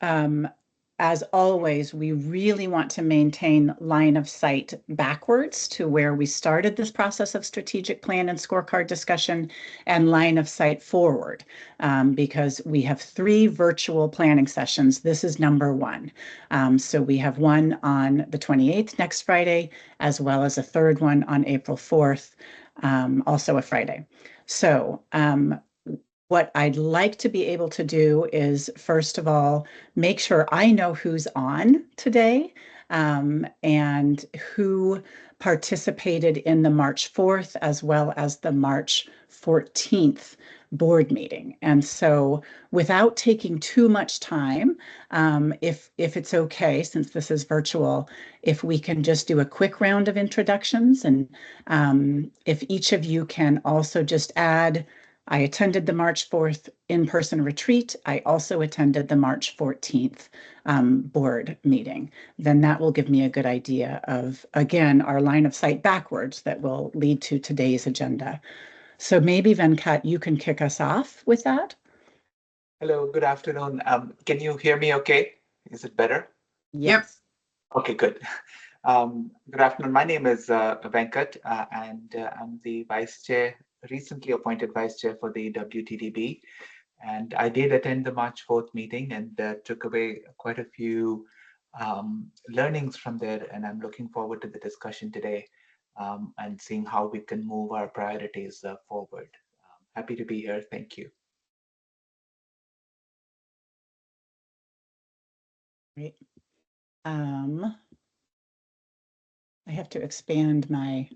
as always, we really want to maintain line of sight backwards to where we started this process of strategic plan and scorecard discussion, and line of sight forward, because we have 3 virtual planning sessions. This is number 1. So we have one on the 28th, next Friday, as well as a third one on April 4th, also a Friday. So what I'd like to be able to do is, first of all, make sure I know who's on today, and who participated in the March 4th as well as the March 14th board meeting. And so without taking too much time, if it's okay, since this is virtual, if we can just do a quick round of introductions, and if each of you can also just add, I attended the March 4th in-person retreat. I also attended the March 14th board meeting. Then that will give me a good idea of, again, our line of sight backwards that will lead to today's agenda. So maybe, Venkat, you can kick us off with that. Hello, good afternoon. Can you hear me okay? Is it better? Yes. Yep. Okay, good. Good afternoon. My name is Venkat, and I'm the vice chair, recently appointed vice chair for the WTDB. And I did attend the March 4th meeting and took away quite a few learnings from there. And I'm looking forward to the discussion today, and seeing how we can move our priorities forward. Happy to be here. Thank you. Great. I have to expand my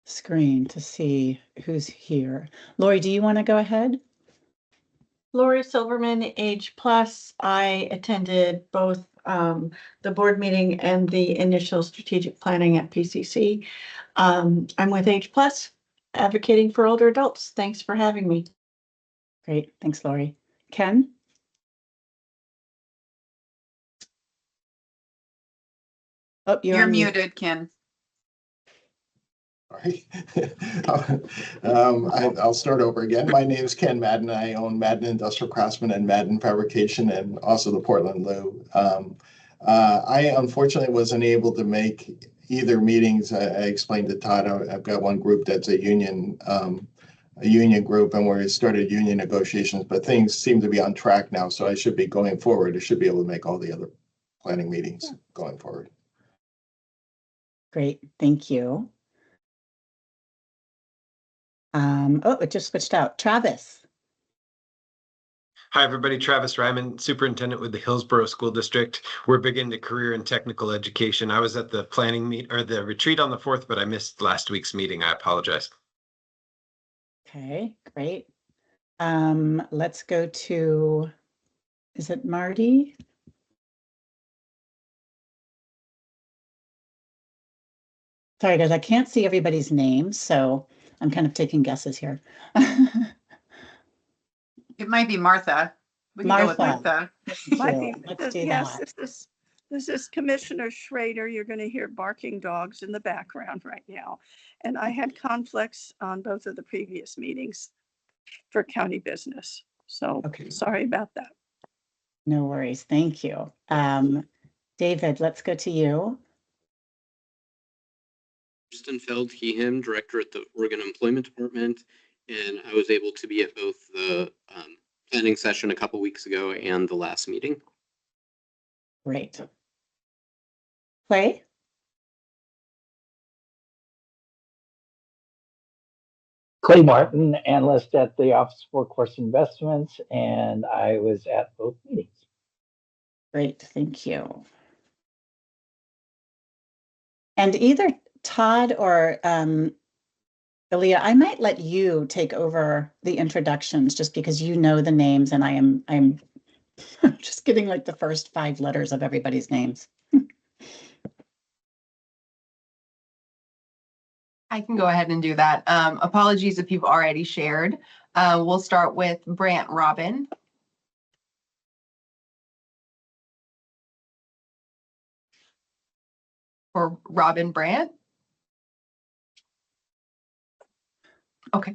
screen to see who's here. Lori, do you want to go ahead? Lori Silverman, Age Plus. I attended both the board meeting and the initial strategic planning at PCC. I'm with Age Plus, advocating for older adults. Thanks for having me. Great. Thanks, Lori. Ken? Oh, you're muted, Ken. Sorry. I'll start over again. My name is Ken Madden. I own Madden Industrial Craftsman and Madden Fabrication, and also the Portland Loo. I unfortunately wasn't able to make either meetings. I explained to Todd, I've got one group that's a union group, and we started union negotiations, but things seem to be on track now, so I should be going forward. I should be able to make all the other planning meetings going forward. Great, thank you. Oh, it just switched out. Travis. Hi, everybody. Travis Ryman, superintendent with the Hillsborough School District. We're big into career and technical education. I was at the planning the retreat on the 4th, but I missed last week's meeting. I apologize. Okay, great. Let's go to, is it Marty? Sorry, guys, I can't see everybody's names, so I'm kind of taking guesses here. It might be Martha. We can go with Martha. Let's do that. This is Commissioner Schrader. You're going to hear barking dogs in the background right now. And I had conflicts on both of the previous meetings for county business. So sorry about that. No worries. Thank you. David, let's go to you. Feld, he, him, director at the Oregon Employment Department, and I was able to be at both the planning session a couple weeks ago and the last meeting. Great. Clay? Clay Martin, analyst at the Office for Workforce Investments, and I was at both meetings. Great, thank you. And either Todd or Aaliyah, I might let you take over the introductions just because you know the names, and I'm just getting like the first 5 letters of everybody's names. I can go ahead and do that. Apologies if you've already shared. We'll start with Brant Robin. Or Robin Brant. Okay,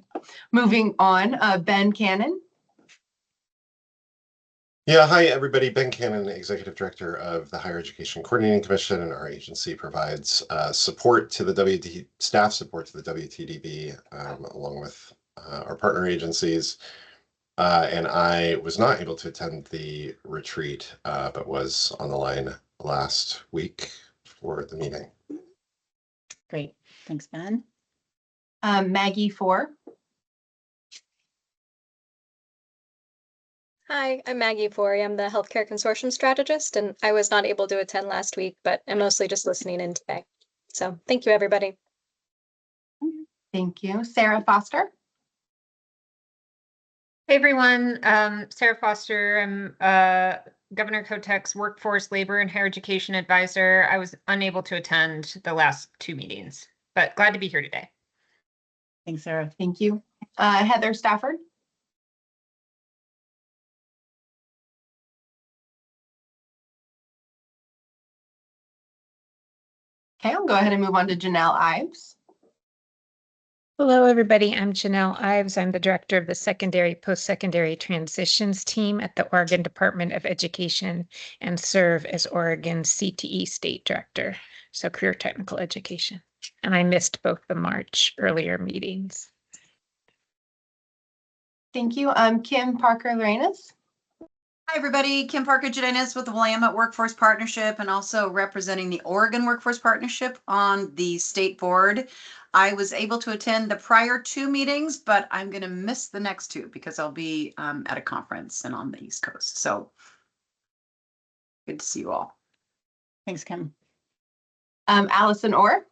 moving on, Ben Cannon. Yeah, hi everybody. Ben Cannon, Executive Director of the Higher Education Coordinating Commission, and our agency provides support to the staff support to the WTDB, along with our partner agencies. And I was not able to attend the retreat, but was on the line last week for the meeting. Great. Thanks, Ben. Maggie Four. Hi, I'm Maggie Forey. I'm the Healthcare Consortium Strategist, and I was not able to attend last week, but I'm mostly just listening in today. So thank you, everybody. Thank you. Sarah Foster. Hey everyone, Sarah Foster. I'm Governor Kotek's Workforce, Labor, and Higher Education Advisor. I was unable to attend the last 2 meetings, but glad to be here today. Thanks, Sarah. Thank you. Heather Stafford. Okay, I'll go ahead and move on to Janelle Ives. Hello, everybody. I'm Janelle Ives. I'm the director of the Secondary Post-Secondary Transitions Team at the Oregon Department of Education and serve as Oregon's CTE State Director, so Career Technical Education. And I missed both the March earlier meetings. Thank you. Kim Parker Lorenas. Hi, everybody. Kim Parker Jedinas with the Willamette Workforce Partnership and also representing the Oregon Workforce Partnership on the state board. I was able to attend the prior 2 meetings, but I'm going to miss the next 2 because I'll be at a conference and on the East Coast. So good to see you all. Thanks, Kim. Allison Orr.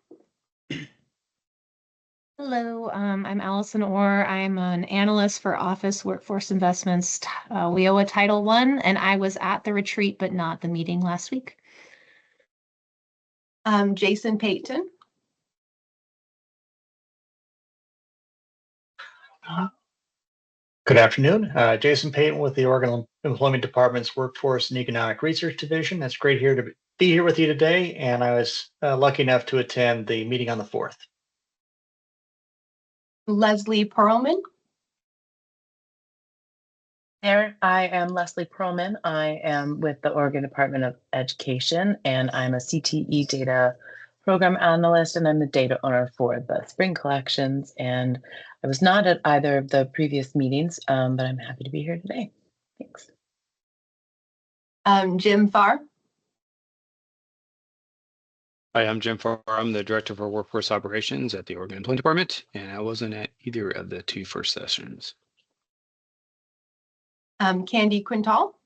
Hello, I'm Allison Orr. I'm an analyst for Office Workforce Investments, WIOA Title I, and I was at the retreat, but not the meeting last week. Jason Payton. Good afternoon. Jason Payton with the Oregon Employment Department's Workforce and Economic Research Division. It's great to be here with you today, and I was lucky enough to attend the meeting on the 4th. Leslie Perlman. There, I am Leslie Perlman. I am with the Oregon Department of Education, and I'm a CTE data program analyst, and I'm the data owner for the spring collections. And I was not at either of the previous meetings, but I'm happy to be here today. Thanks. Jim Farr. Hi, I'm Jim Farr. I'm the Director for Workforce Operations at the Oregon Employment Department, and I wasn't at either of the 2 first sessions. Candy Quintal.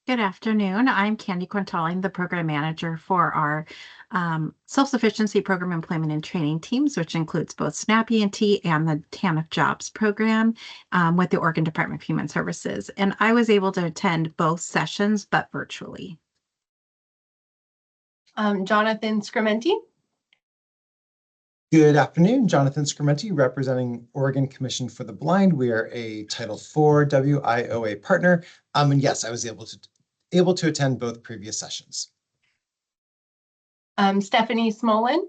Good afternoon. I'm Candy Quintal. I'm the program manager for our self-sufficiency program employment and training teams, which includes both SNAP E&T and the TANF Jobs program with the Oregon Department of Human Services. And I was able to attend both sessions, but virtually. Jonathan Scrimenti. Good afternoon, Jonathan Scrimenti, representing Oregon Commission for the Blind. We are a Title IV WIOA partner. And yes, I was able to attend both previous sessions. Stephanie Smolin.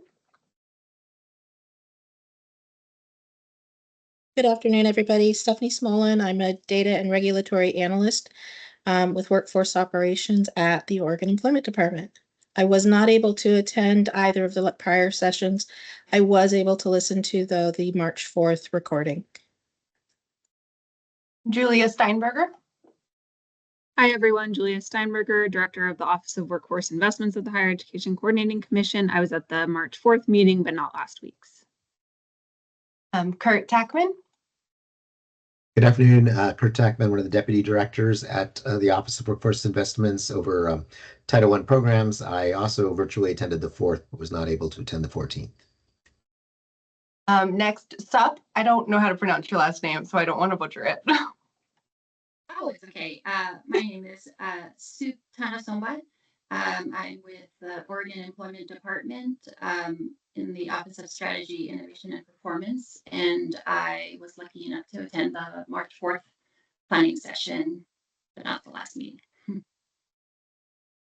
Good afternoon, everybody. Stephanie Smolin. I'm a data and regulatory analyst with workforce operations at the Oregon Employment Department. I was not able to attend either of the prior sessions. I was able to listen to the March 4th recording. Julia Steinberger. Hi, everyone. Julia Steinberger, Director of the Office of Workforce Investments at the Higher Education Coordinating Commission. I was at the March 4th meeting, but not last week's. Kurt Tackman. Good afternoon, Kurt Tackman, one of the Deputy Directors at the Office of Workforce Investments over Title I programs. I also virtually attended the 4th, but was not able to attend the 14th. Next, Sup. I don't know how to pronounce your last name, so I don't want to butcher it. Oh, it's okay. My name is Sutana Sombad. I'm with the Oregon Employment Department in the Office of Strategy, Innovation, and Performance. And I was lucky enough to attend the March 4th planning session, but not the last meeting.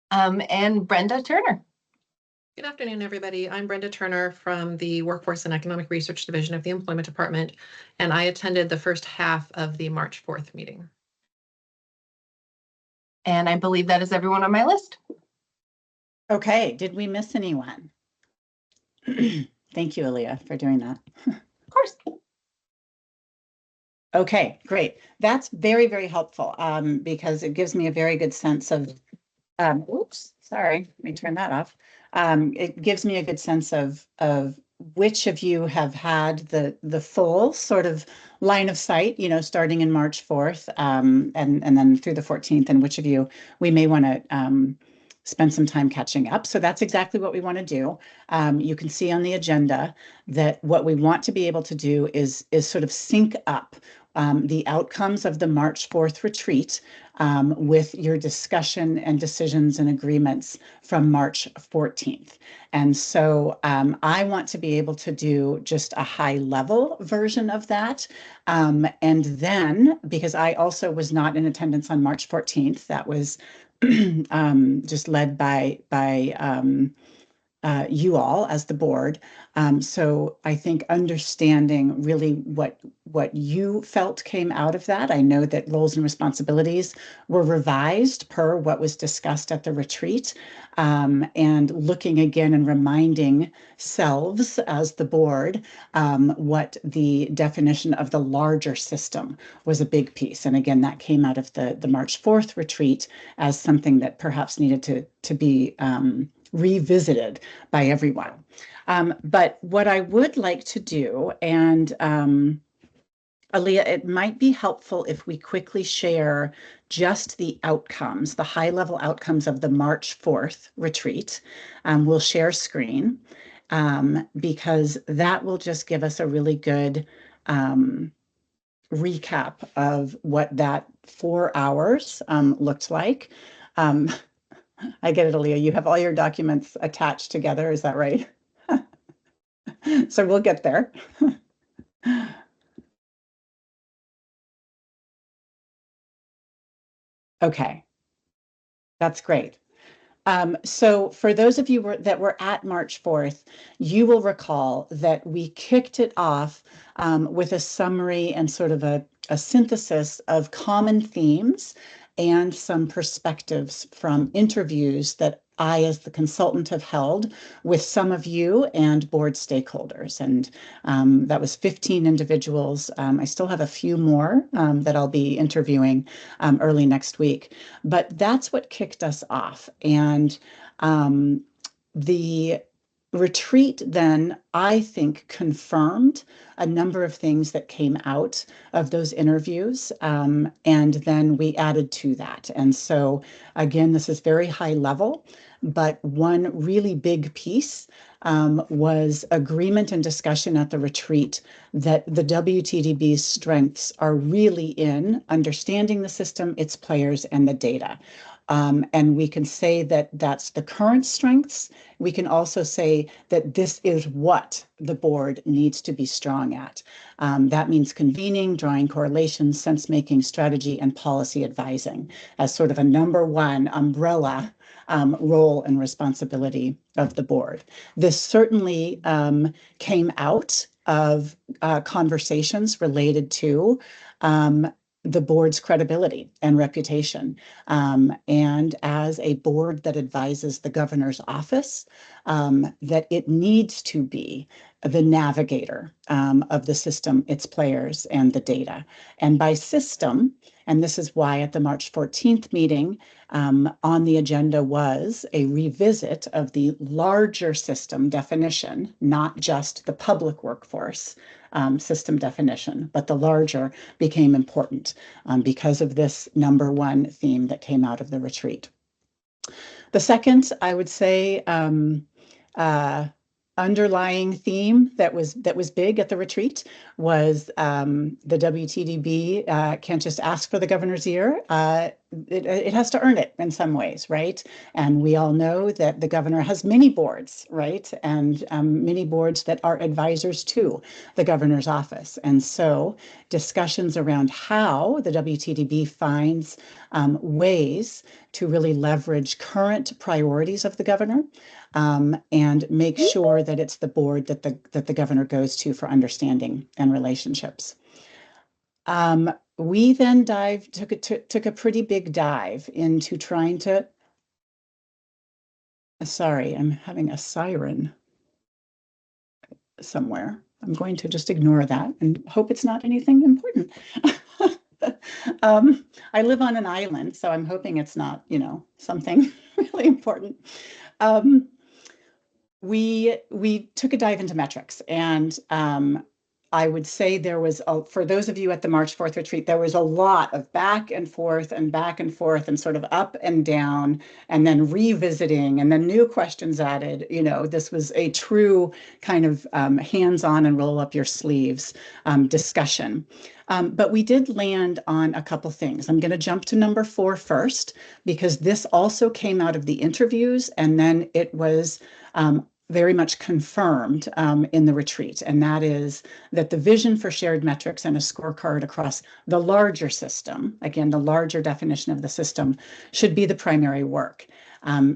And Brenda Turner. Good afternoon, everybody. I'm Brenda Turner from the Workforce and Economic Research Division of the Employment Department, and I attended the first half of the March 4th meeting. And I believe that is everyone on my list. Okay, did we miss anyone? Thank you, Aaliyah, for doing that. Of course. Okay, great. That's very, very helpful because it gives me a very good sense of, oops, sorry, let me turn that off. It gives me a good sense of which of you have had the full sort of line of sight, starting in March 4th and then through the 14th, and which of you we may want to spend some time catching up. So that's exactly what we want to do. You can see on the agenda that what we want to be able to do is sort of sync up the outcomes of the March 4th retreat with your discussion and decisions and agreements from March 14th. And so I want to be able to do just a high level version of that. And then, because I also was not in attendance on March 14th, that was just led by you all as the board. So I think understanding really what you felt came out of that. I know that roles and responsibilities were revised per what was discussed at the retreat, and looking again and reminding selves as the board what the definition of the larger system was a big piece. And again, that came out of the March 4th retreat as something that perhaps needed to be revisited by everyone. But what I would like to do, and Aaliyah, it might be helpful if we quickly share just the outcomes, the high level outcomes of the March 4th retreat. We'll share screen because that will just give us a really good recap of what that 4 hours looked like. I get it, Aaliyah. You have all your documents attached together. Is that right? So we'll get there. Okay, that's great. So for those of you that were at March 4th, you will recall that we kicked it off with a summary and sort of a synthesis of common themes and some perspectives from interviews that I, as the consultant, have held with some of you and board stakeholders. And that was 15 individuals. I still have a few more that I'll be interviewing early next week. But that's what kicked us off. And the retreat then, I think, confirmed a number of things that came out of those interviews. And then we added to that. And so, again, this is very high level, but one really big piece was agreement and discussion at the retreat that the WTDB's strengths are really in understanding the system, its players, and the data. And we can say that that's the current strengths. We can also say that this is what the board needs to be strong at. That means convening, drawing correlations, sense-making, strategy, and policy advising as sort of a number one umbrella role and responsibility of the board. This certainly came out of conversations related to the board's credibility and reputation. And as a board that advises the governor's office, that it needs to be the navigator of the system, its players, and the data. And by system, and this is why at the March 14th meeting on the agenda was a revisit of the larger system definition, not just the public workforce system definition, but the larger became important because of this number one theme that came out of the retreat. The second, I would say, underlying theme that was big at the retreat was the WTDB can't just ask for the governor's ear. It has to earn it in some ways, right? And we all know that the governor has many boards, right? And many boards that are advisors to the governor's office. And so discussions around how the WTDB finds ways to really leverage current priorities of the governor and make sure that it's the board that the governor goes to for understanding and relationships. we then took a pretty big dive into trying to, sorry, I'm having a siren somewhere. I'm going to just ignore that and hope it's not anything important. I live on an island, so I'm hoping it's not, something really important. We took a dive into metrics, and I would say there was, for those of you at the March 4th retreat, there was a lot of back and forth and sort of up and down, and then revisiting, and then new questions added. This was a true kind of hands-on and roll up your sleeves discussion. But we did land on a couple things. I'm going to jump to number 4 first, because this also came out of the interviews, and then it was very much confirmed in the retreat, and that is that the vision for shared metrics and a scorecard across the larger system, again, the larger definition of the system, should be the primary work.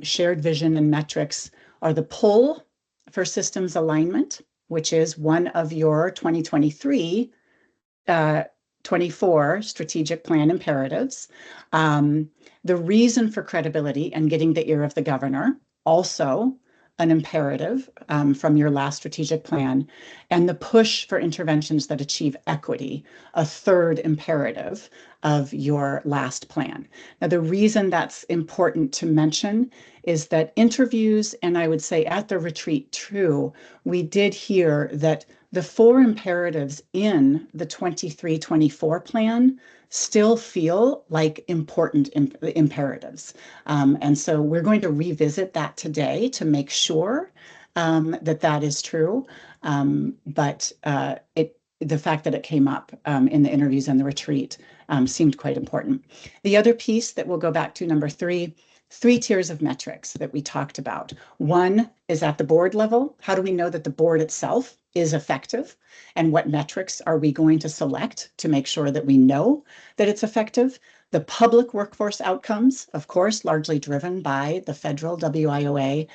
Shared vision and metrics are the pull for systems alignment, which is one of your 2023-24 strategic plan imperatives. The reason for credibility and getting the ear of the governor, also an imperative from your last strategic plan, and the push for interventions that achieve equity, a third imperative of your last plan. Now, the reason that's important to mention is that interviews, and I would say at the retreat too, we did hear that the 4 imperatives in the 23-24 plan still feel like important imperatives. And so we're going to revisit that today to make sure that is true. But the fact that it came up in the interviews and the retreat seemed quite important. The other piece that we'll go back to, number 3 tiers of metrics that we talked about. One is at the board level. How do we know that the board itself is effective? And what metrics are we going to select to make sure that we know that it's effective? The public workforce outcomes, of course, largely driven by the federal WIOA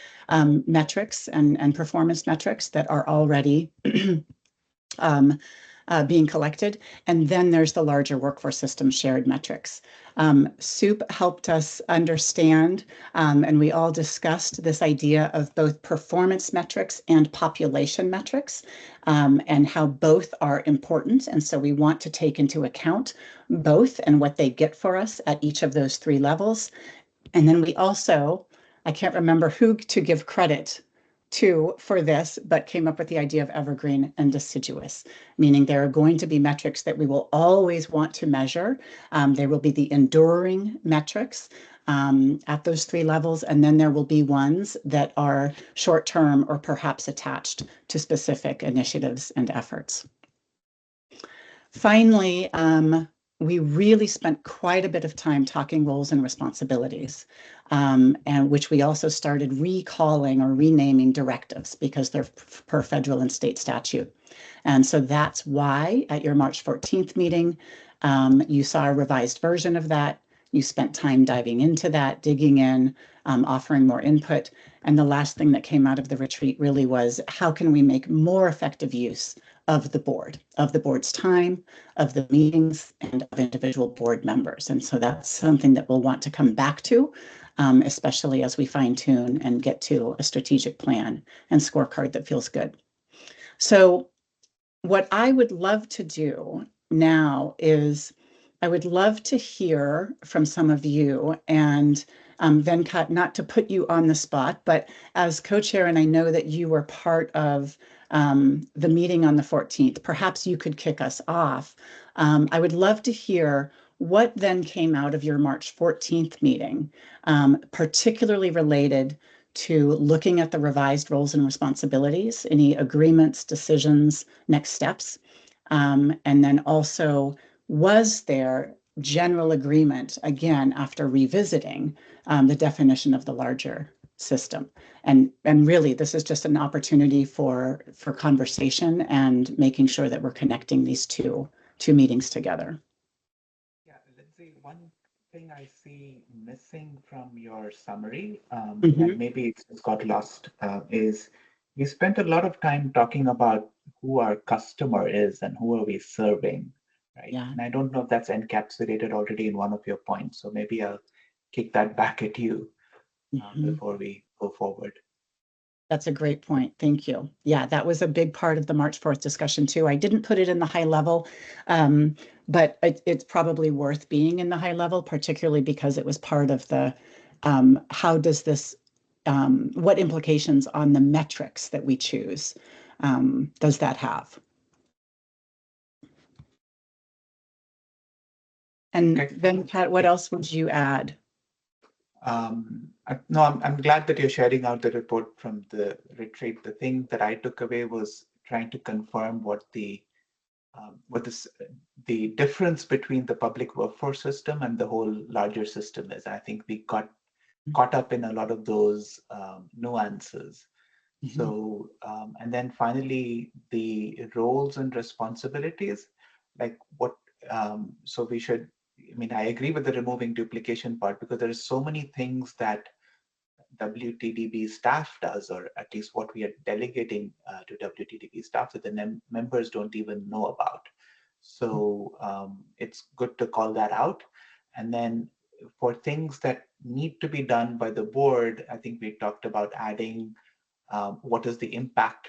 metrics and performance metrics that are already being collected. And then there's the larger workforce system shared metrics. SOUP helped us understand, and we all discussed this idea of both performance metrics and population metrics, and how both are important. And so we want to take into account both and what they get for us at each of those 3 levels. And then we also, I can't remember who to give credit to for this, but came up with the idea of evergreen and deciduous, meaning there are going to be metrics that we will always want to measure. There will be the enduring metrics at those 3 levels, and then there will be ones that are short-term or perhaps attached to specific initiatives and efforts. Finally, we really spent quite a bit of time talking roles and responsibilities, and which we also started recalling or renaming directives because they're per federal and state statute. And so that's why at your March 14th meeting, you saw a revised version of that. You spent time diving into that, digging in, offering more input. And the last thing that came out of the retreat really was, how can we make more effective use of the board's time, of the meetings, and of individual board members. And so that's something that we'll want to come back to, especially as we fine tune and get to a strategic plan and scorecard that feels good. So what I would love to do now is I would love to hear from some of you, and Venkat, not to put you on the spot, but as co-chair, and I know that you were part of the meeting on the 14th, perhaps you could kick us off. I would love to hear what then came out of your March 14th meeting, particularly related to looking at the revised roles and responsibilities, any agreements, decisions, next steps, and then also, was there general agreement, again, after revisiting the definition of the larger system? And really, this is just an opportunity for conversation and making sure that we're connecting these two meetings together. Yeah, Lindsay, one thing I see missing from your summary, and maybe it's got lost, is you spent a lot of time talking about who our customer is and who are we serving, right? Yeah. And I don't know if that's encapsulated already in one of your points. So maybe I'll kick that back at you before we go forward. That's a great point. Thank you. Yeah, that was a big part of the March 4th discussion too. I didn't put it in the high level, but it's probably worth being in the high level, particularly because it was part of the how does this, what implications on the metrics that we choose does that have? And then, Pat, what else would you add? No, I'm glad that you're sharing out the report from the retreat. The thing that I took away was trying to confirm what the difference between the public workforce system and the whole larger system is. I think we got caught up in a lot of those nuances. So, and then finally, the roles and responsibilities, like what, so we should, I mean, I agree with the removing duplication part because there are so many things that WTDB staff does, or at least what we are delegating to WTDB staff that the members don't even know about. So it's good to call that out. And then for things that need to be done by the board, I think we talked about adding what is the impact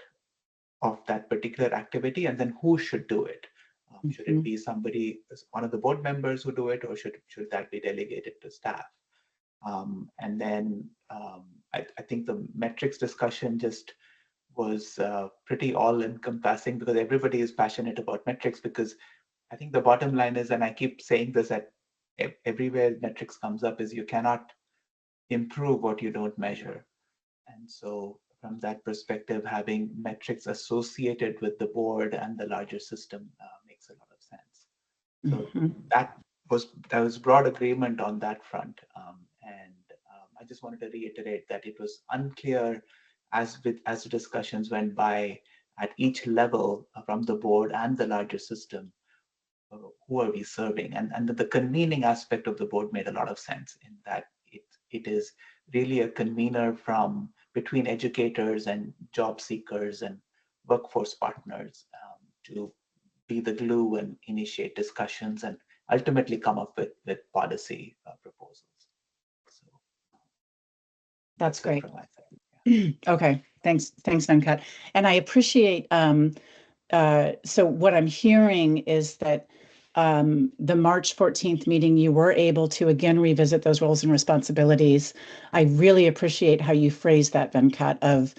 of that particular activity, and then who should do it. Should it be somebody, one of the board members who do it, or should that be delegated to staff? And then I think the metrics discussion just was pretty all-encompassing because everybody is passionate about metrics, because I think the bottom line is, and I keep saying this at everywhere metrics comes up, is you cannot improve what you don't measure. And so from that perspective, having metrics associated with the board and the larger system makes a lot of sense. So that was broad agreement on that front. And I just wanted to reiterate that it was unclear as the discussions went by at each level from the board and the larger system, who are we serving? And the convening aspect of the board made a lot of sense in that it is really a convener from between educators and job seekers and workforce partners to be the glue and initiate discussions and ultimately come up with policy proposals. So that's great. Okay, thanks, Venkat. And I appreciate, so what I'm hearing is that the March 14th meeting, you were able to again revisit those roles and responsibilities. I really appreciate how you phrased that, Venkat, of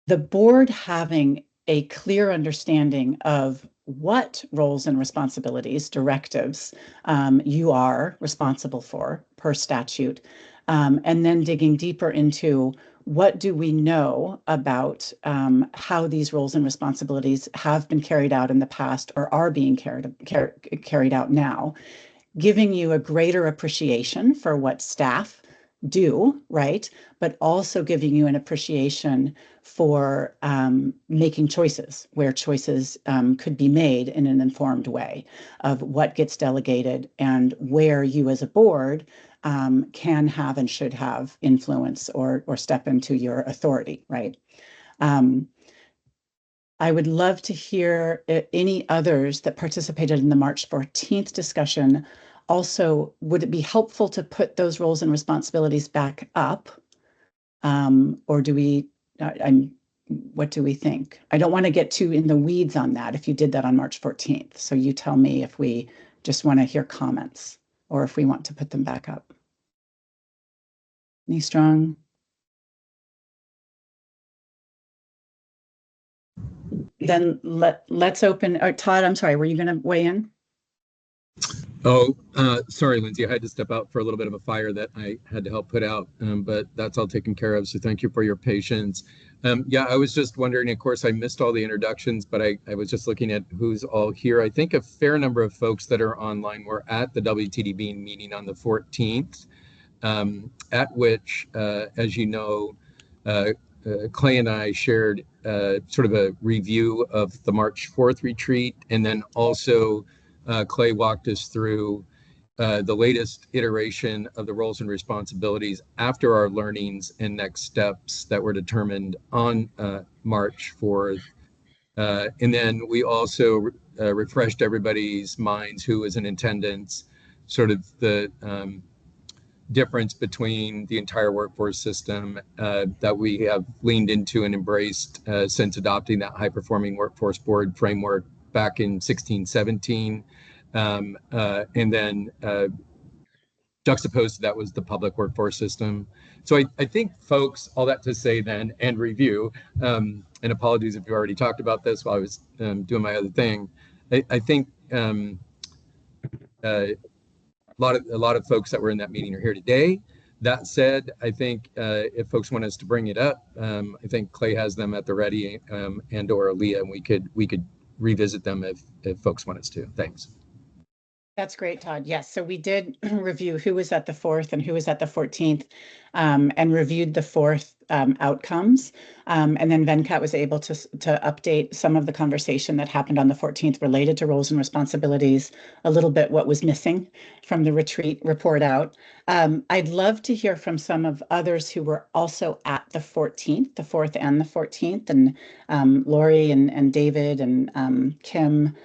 the board having a clear understanding of what roles and responsibilities, directives you are responsible for per statute, and then digging deeper into what do we know about how these roles and responsibilities have been carried out in the past or are being carried out now, giving you a greater appreciation for what staff do, right? But also giving you an appreciation for making choices, where choices could be made in an informed way of what gets delegated and where you as a board can have and should have influence or step into your authority, right? I would love to hear any others that participated in the March 14th discussion. Also, would it be helpful to put those roles and responsibilities back up? Or do we, what do we think? I don't want to get too in the weeds on that if you did that on March 14th. So you tell me if we just want to hear comments or if we want to put them back up. Any strong? Then let's open, Todd, I'm sorry, were you going to weigh in? Oh, sorry, Lindsay, I had to step out for a little bit of a fire that I had to help put out, but that's all taken care of. So thank you for your patience. Yeah, I was just wondering, of course, I missed all the introductions, but I was just looking at who's all here. I think a fair number of folks that are online were at the WTDB meeting on the 14th, at which, as you know, Clay and I shared sort of a review of the March 4th retreat, and then also Clay walked us through the latest iteration of the roles and responsibilities after our learnings and next steps that were determined on March 4th. And then we also refreshed everybody's minds who was in attendance, sort of the difference between the entire workforce system that we have leaned into and embraced since adopting that high-performing workforce board framework back in 16-17. And then juxtaposed to that was the public workforce system. So I think, folks, all that to say then, and review, and apologies if you already talked about this while I was doing my other thing, I think a lot of folks that were in that meeting are here today. That said, I think if folks want us to bring it up, I think Clay has them at the ready, and or Aaliyah, and we could revisit them if folks want us to. Thanks. That's great, Todd. Yes, so we did review who was at the 4th and who was at the 14th, and reviewed the 4th outcomes. And then Venkat was able to update some of the conversation that happened on the 14th related to roles and responsibilities, a little bit what was missing from the retreat report out. I'd love to hear from some of others who were also at the 14th, the 4th and the 14th, and Lori and David and Kim.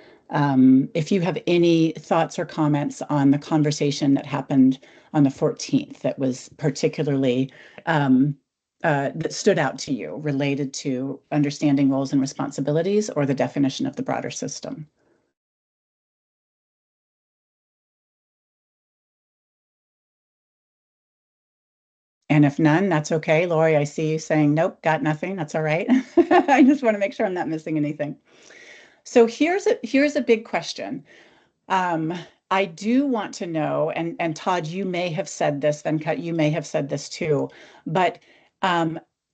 If you have any thoughts or comments on the conversation that happened on the 14th that was particularly that stood out to you related to understanding roles and responsibilities or the definition of the broader system. And if none, that's okay. Lori, I see you saying, nope, got nothing. That's all right. I just want to make sure I'm not missing anything. So here's a big question. I do want to know, and Todd, you may have said this, Venkat, you may have said this too, but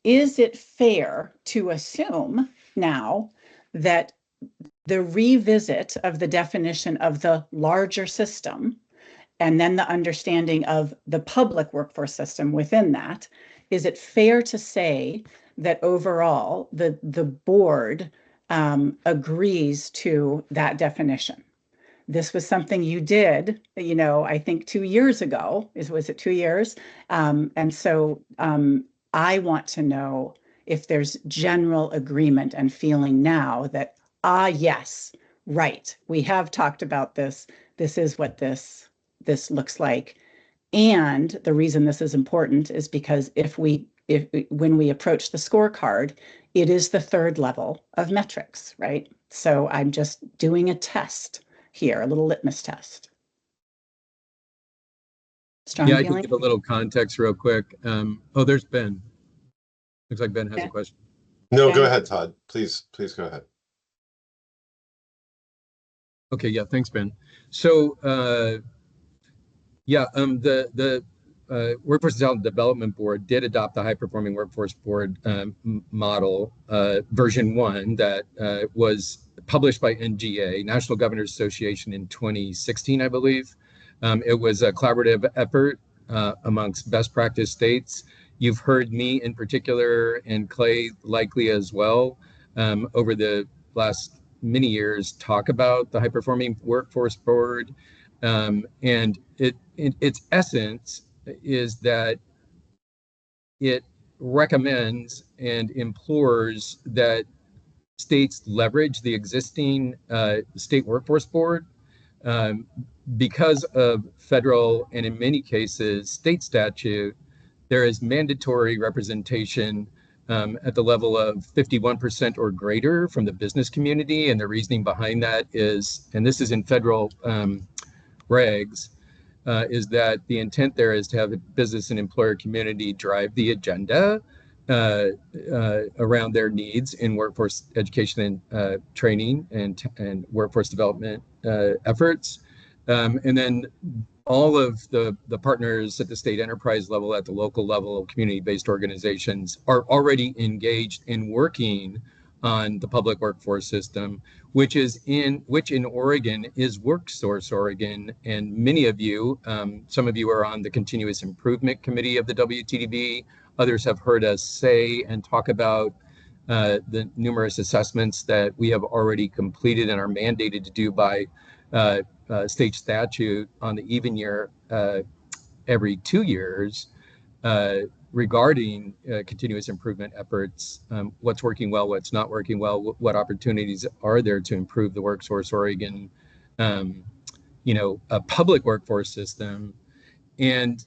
is it fair to assume now that the revisit of the definition of the larger system and then the understanding of the public workforce system within that, is it fair to say that overall the board agrees to that definition? This was something you did, I think 2 years ago. Was it 2 years? And so I want to know if there's general agreement and feeling now that, yes, right, we have talked about this. This is what this looks like. And the reason this is important is because when we approach the scorecard, it is the 3rd level of metrics, right? So I'm just doing a test here, a little litmus test. Strong I feeling? can give a little context real quick. Oh, there's Ben. Looks like Ben has a question. No, go ahead, Todd. Please go ahead. Okay, yeah, thanks, Ben. So, the Workforce and Talent Development Board did adopt the High Performing Workforce Board model, version 1, that was published by NGA, National Governors Association, in 2016, I believe. It was a collaborative effort amongst best practice states. You've heard me in particular, and Clay likely as well, over the last many years talk about the High Performing Workforce Board. And its essence is that it recommends and implores that states leverage the existing state workforce board because of federal and in many cases state statute. There is mandatory representation at the level of 51% or greater from the business community, and the reasoning behind that is, and this is in federal regs, is that the intent there is to have the business and employer community drive the agenda around their needs in workforce education and training and workforce development efforts. And then all of the partners at the state enterprise level, at the local level, community-based organizations are already engaged in working on the public workforce system, which in Oregon is WorkSource Oregon. And many of you, some of you are on the Continuous Improvement Committee of the WTDB. Others have heard us say and talk about the numerous assessments that we have already completed and are mandated to do by state statute on the even year every 2 years. regarding continuous improvement efforts, what's working well, what's not working well, what opportunities are there to improve the WorkSource Oregon, a public workforce system, and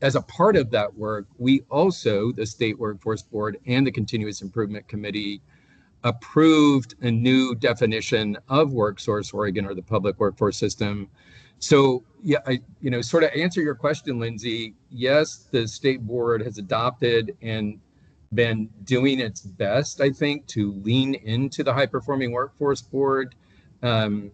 as a part of that work, we also, the State Workforce Board and the Continuous Improvement Committee, approved a new definition of WorkSource Oregon, or the public workforce system. So yeah, sort of answer your question, Lindsay. Yes, the state board has adopted and been doing its best, I think, to lean into the high performing workforce board model.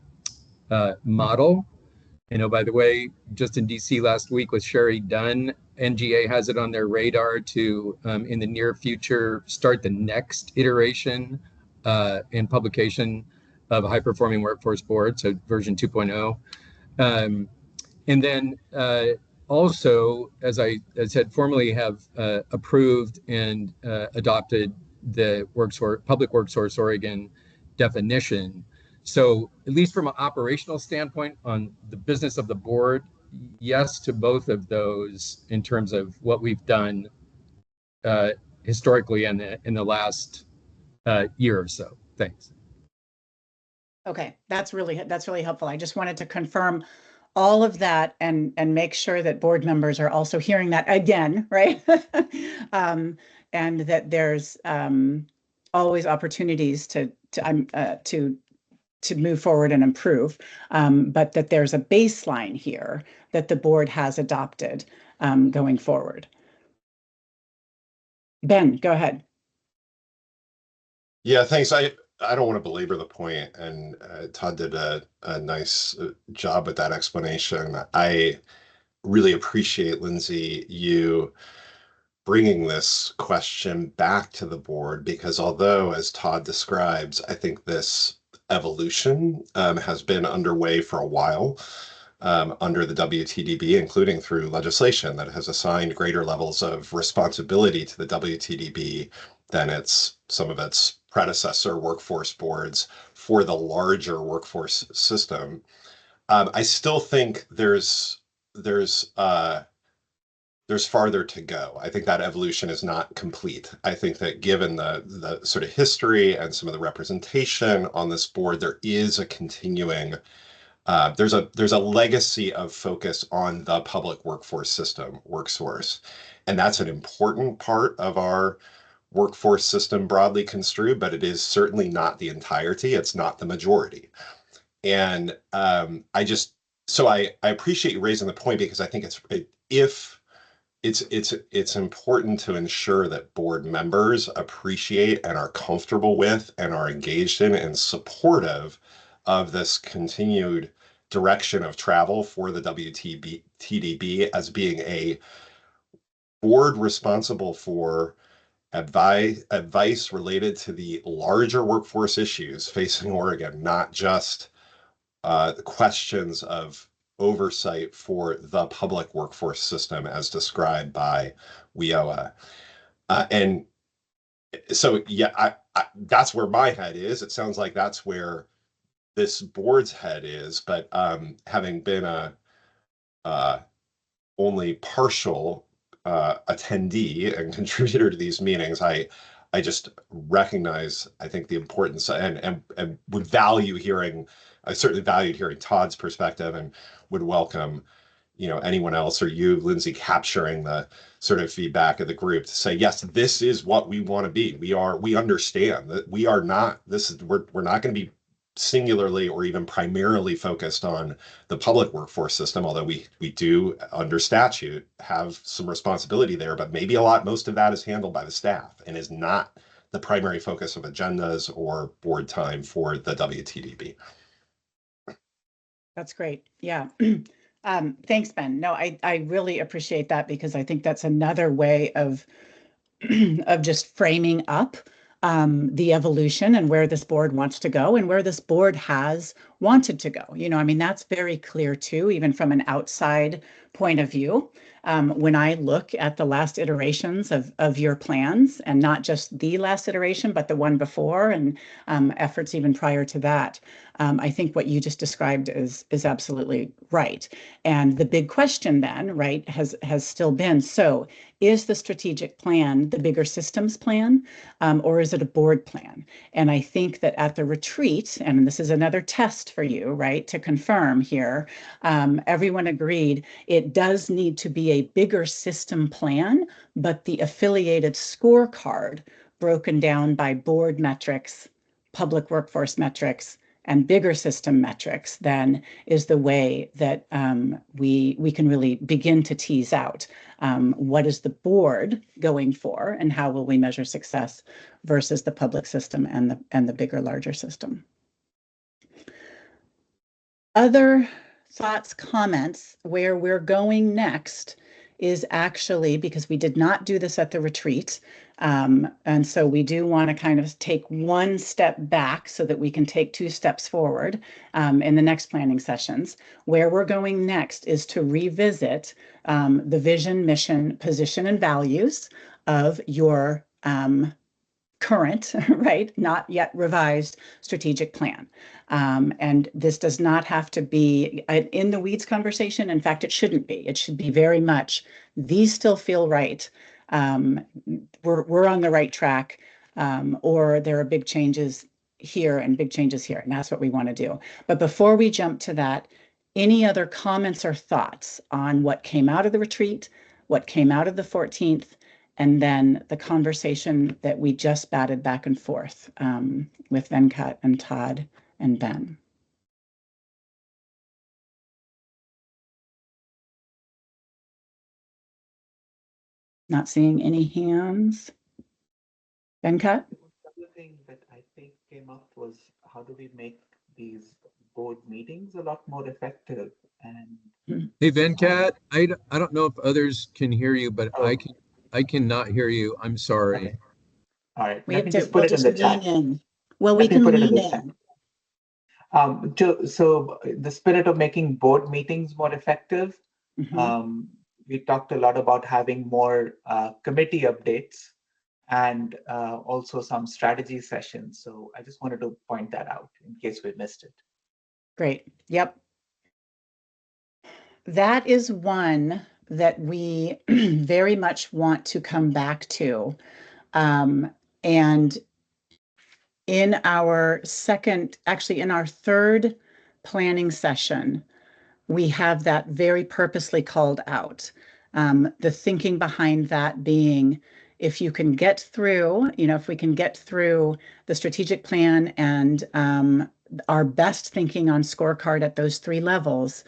By the way, just in DC last week with Sherry Dunn, NGA has it on their radar to, in the near future, start the next iteration and publication of a high-performing workforce board, so version 2.0. And then also, as I said, formally have approved and adopted the public WorkSource Oregon definition. So at least from an operational standpoint on the business of the board, yes to both of those in terms of what we've done historically in the last year or so. Thanks. Okay, that's really helpful. I just wanted to confirm all of that and make sure that board members are also hearing that again, right? And that there's always opportunities to move forward and improve, but that there's a baseline here that the board has adopted going forward. Ben, go ahead. Yeah, thanks. I don't want to belabor the point, and Todd did a nice job with that explanation. I really appreciate, Lindsay, you bringing this question back to the board, because although, as Todd describes, I think this evolution has been underway for a while under the WTDB, including through legislation that has assigned greater levels of responsibility to the WTDB than some of its predecessor workforce boards for the larger workforce system. I still think there's farther to go. I think that evolution is not complete. I think that given the sort of history and some of the representation on this board, there is a continuing, there's a legacy of focus on the public workforce system, WorkSource. And that's an important part of our workforce system broadly construed, but it is certainly not the entirety. It's not the majority. And I appreciate you raising the point, because I think it's important to ensure that board members appreciate and are comfortable with and are engaged in and supportive of this continued direction of travel for the WTDB as being a board responsible for advice related to the larger workforce issues facing Oregon, not just the questions of oversight for the public workforce system as described by WIOA. And so, yeah, that's where my head is. It sounds like that's where this board's head is, but having been a only partial attendee and contributor to these meetings, I just recognize, I think, the importance and would value hearing. I certainly valued hearing Todd's perspective, and would welcome, anyone else or you, Lindsay, capturing the sort of feedback of the group to say, yes, this is what we want to be. We understand that we're not going to be singularly or even primarily focused on the public workforce system, although we do under statute have some responsibility there, but maybe most of that is handled by the staff and is not the primary focus of agendas or board time for the WTDB. That's great. Yeah. Thanks, Ben. No, I really appreciate that, because I think that's another way of just framing up the evolution and where this board wants to go and where this board has wanted to go. You know, I mean, that's very clear too, even from an outside point of view. When I look at the last iterations of your plans, and not just the last iteration, but the one before, and efforts even prior to that, I think what you just described is absolutely right. And the big question then, right, has still been, so is the strategic plan the bigger systems plan, or is it a board plan? And I think that at the retreat, and this is another test for you, right, to confirm here, everyone agreed it does need to be a bigger system plan, but the affiliated scorecard broken down by board metrics, public workforce metrics, and bigger system metrics then is the way that we can really begin to tease out what is the board going for and how will we measure success versus the public system and the bigger, larger system. Other thoughts, comments, where we're going next is actually, because we did not do this at the retreat, and so we do want to kind of take one step back so that we can take 2 steps forward in the next planning sessions. Where we're going next is to revisit the vision, mission, position, and values of your current, right, not yet revised strategic plan. And this does not have to be an in the weeds conversation. In fact, it shouldn't be. It should be very much, these still feel right. We're on the right track, or there are big changes here and big changes here. And that's what we want to do. But before we jump to that, any other comments or thoughts on what came out of the retreat, what came out of the 14th, and then the conversation that we just batted back and forth with Venkat and Todd and Ben? Not seeing any hands. Venkat? The thing that I think came up was, how do we make these board meetings a lot more effective? And hey, Venkat, I don't know if others can hear you, but I cannot hear you. I'm sorry. Okay. All right, we let have me to just put it in the chat. Well, we can lean in. So the spirit of making board meetings more effective, we talked a lot about having more committee updates and also some strategy sessions. So I just wanted to point that out in case we missed it. Great. Yep. That is one that we very much want to come back to. And in our in our 3rd planning session, we have that very purposely called out. The thinking behind that being, if you can get through, if we can get through the strategic plan and our best thinking on scorecard at those 3 levels,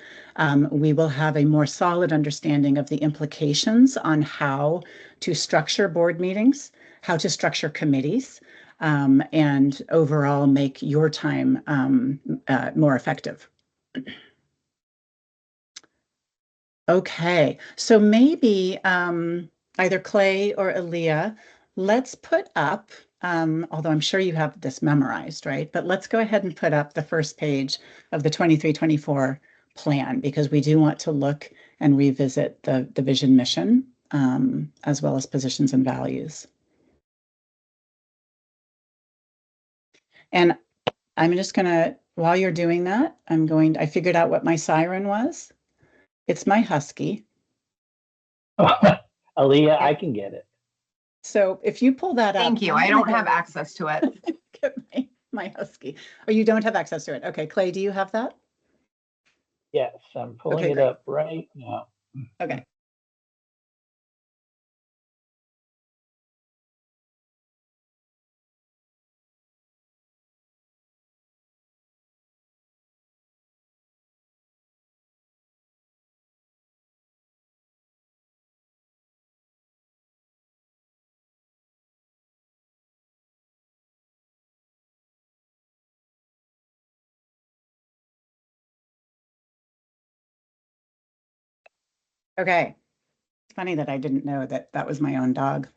we will have a more solid understanding of the implications on how to structure board meetings, how to structure committees, and overall make your time more effective. Okay, so maybe either Clay or Aaliyah, let's put up, although I'm sure you have this memorized, right? But let's go ahead and put up the first page of the 23-24 plan, because we do want to look and revisit the vision mission, as well as positions and values. And I'm just gonna, while you're doing that, I figured out what my siren was. It's my husky. Aaliyah, I can get it. So if you pull that up. Thank you. I don't have access to it. Get my husky. Oh, you don't have access to it. Okay, Clay, do you have that? Yes, I'm pulling it up right now. Okay. Okay. It's funny that I didn't know that that was my own dog.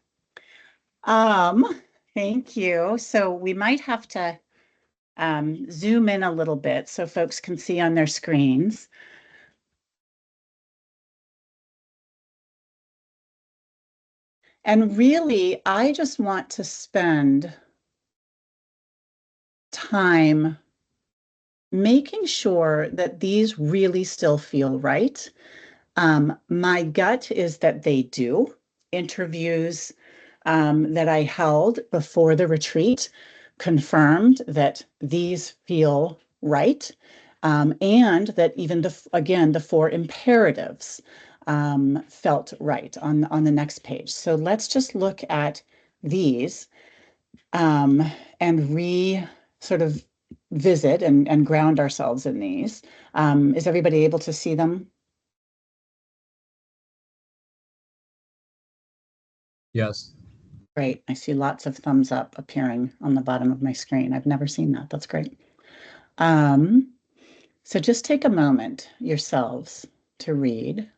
Thank you. So we might have to zoom in a little bit so folks can see on their screens. And really, I just want to spend time making sure that these really still feel right. My gut is that they do. Interviews that I held before the retreat confirmed that these feel right, and that even the 4 imperatives felt right on the next page. So let's just look at these and sort of visit and ground ourselves in these. Is everybody able to see them? Yes. Great. I see lots of thumbs up appearing on the bottom of my screen. I've never seen that. That's great. So just take a moment yourselves to read.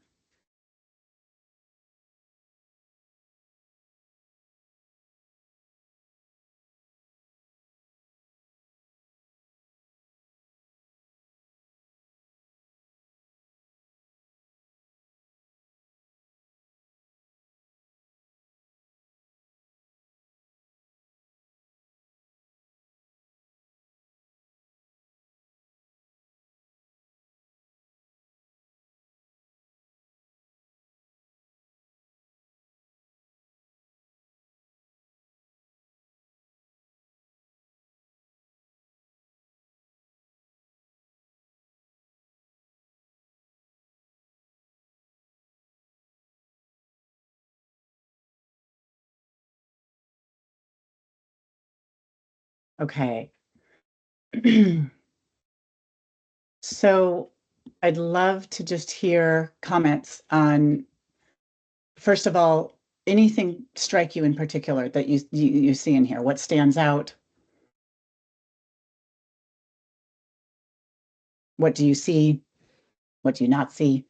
Okay. So I'd love to just hear comments on, first of all, anything strike you in particular that you see in here? What stands out? What do you see? What do you not see?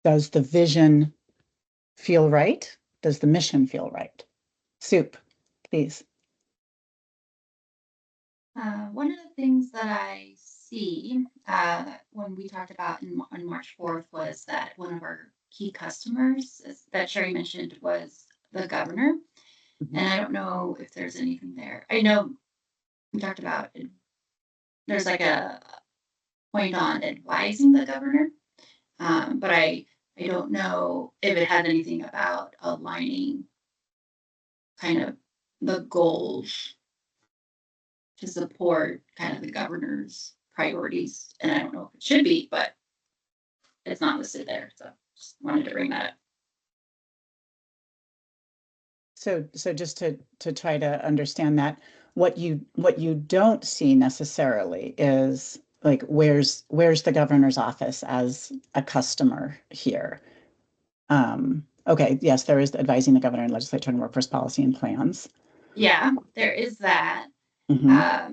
Does the vision feel right? Does the mission feel right? Soup, please. One of the things that I see when we talked about on March 4th was that one of our key customers that Sherry mentioned was the governor. And I don't know if there's anything there. I know we talked about there's like a point on advising the governor, but I don't know if it had anything about aligning kind of the goals to support kind of the governor's priorities. And I don't know if it should be, but it's not listed there. So just wanted to bring that up. So just to try to understand that, what you don't see necessarily is like where's the governor's office as a customer here. Okay, yes, there is advising the governor and legislature on workforce policy and plans. Yeah, there is that. And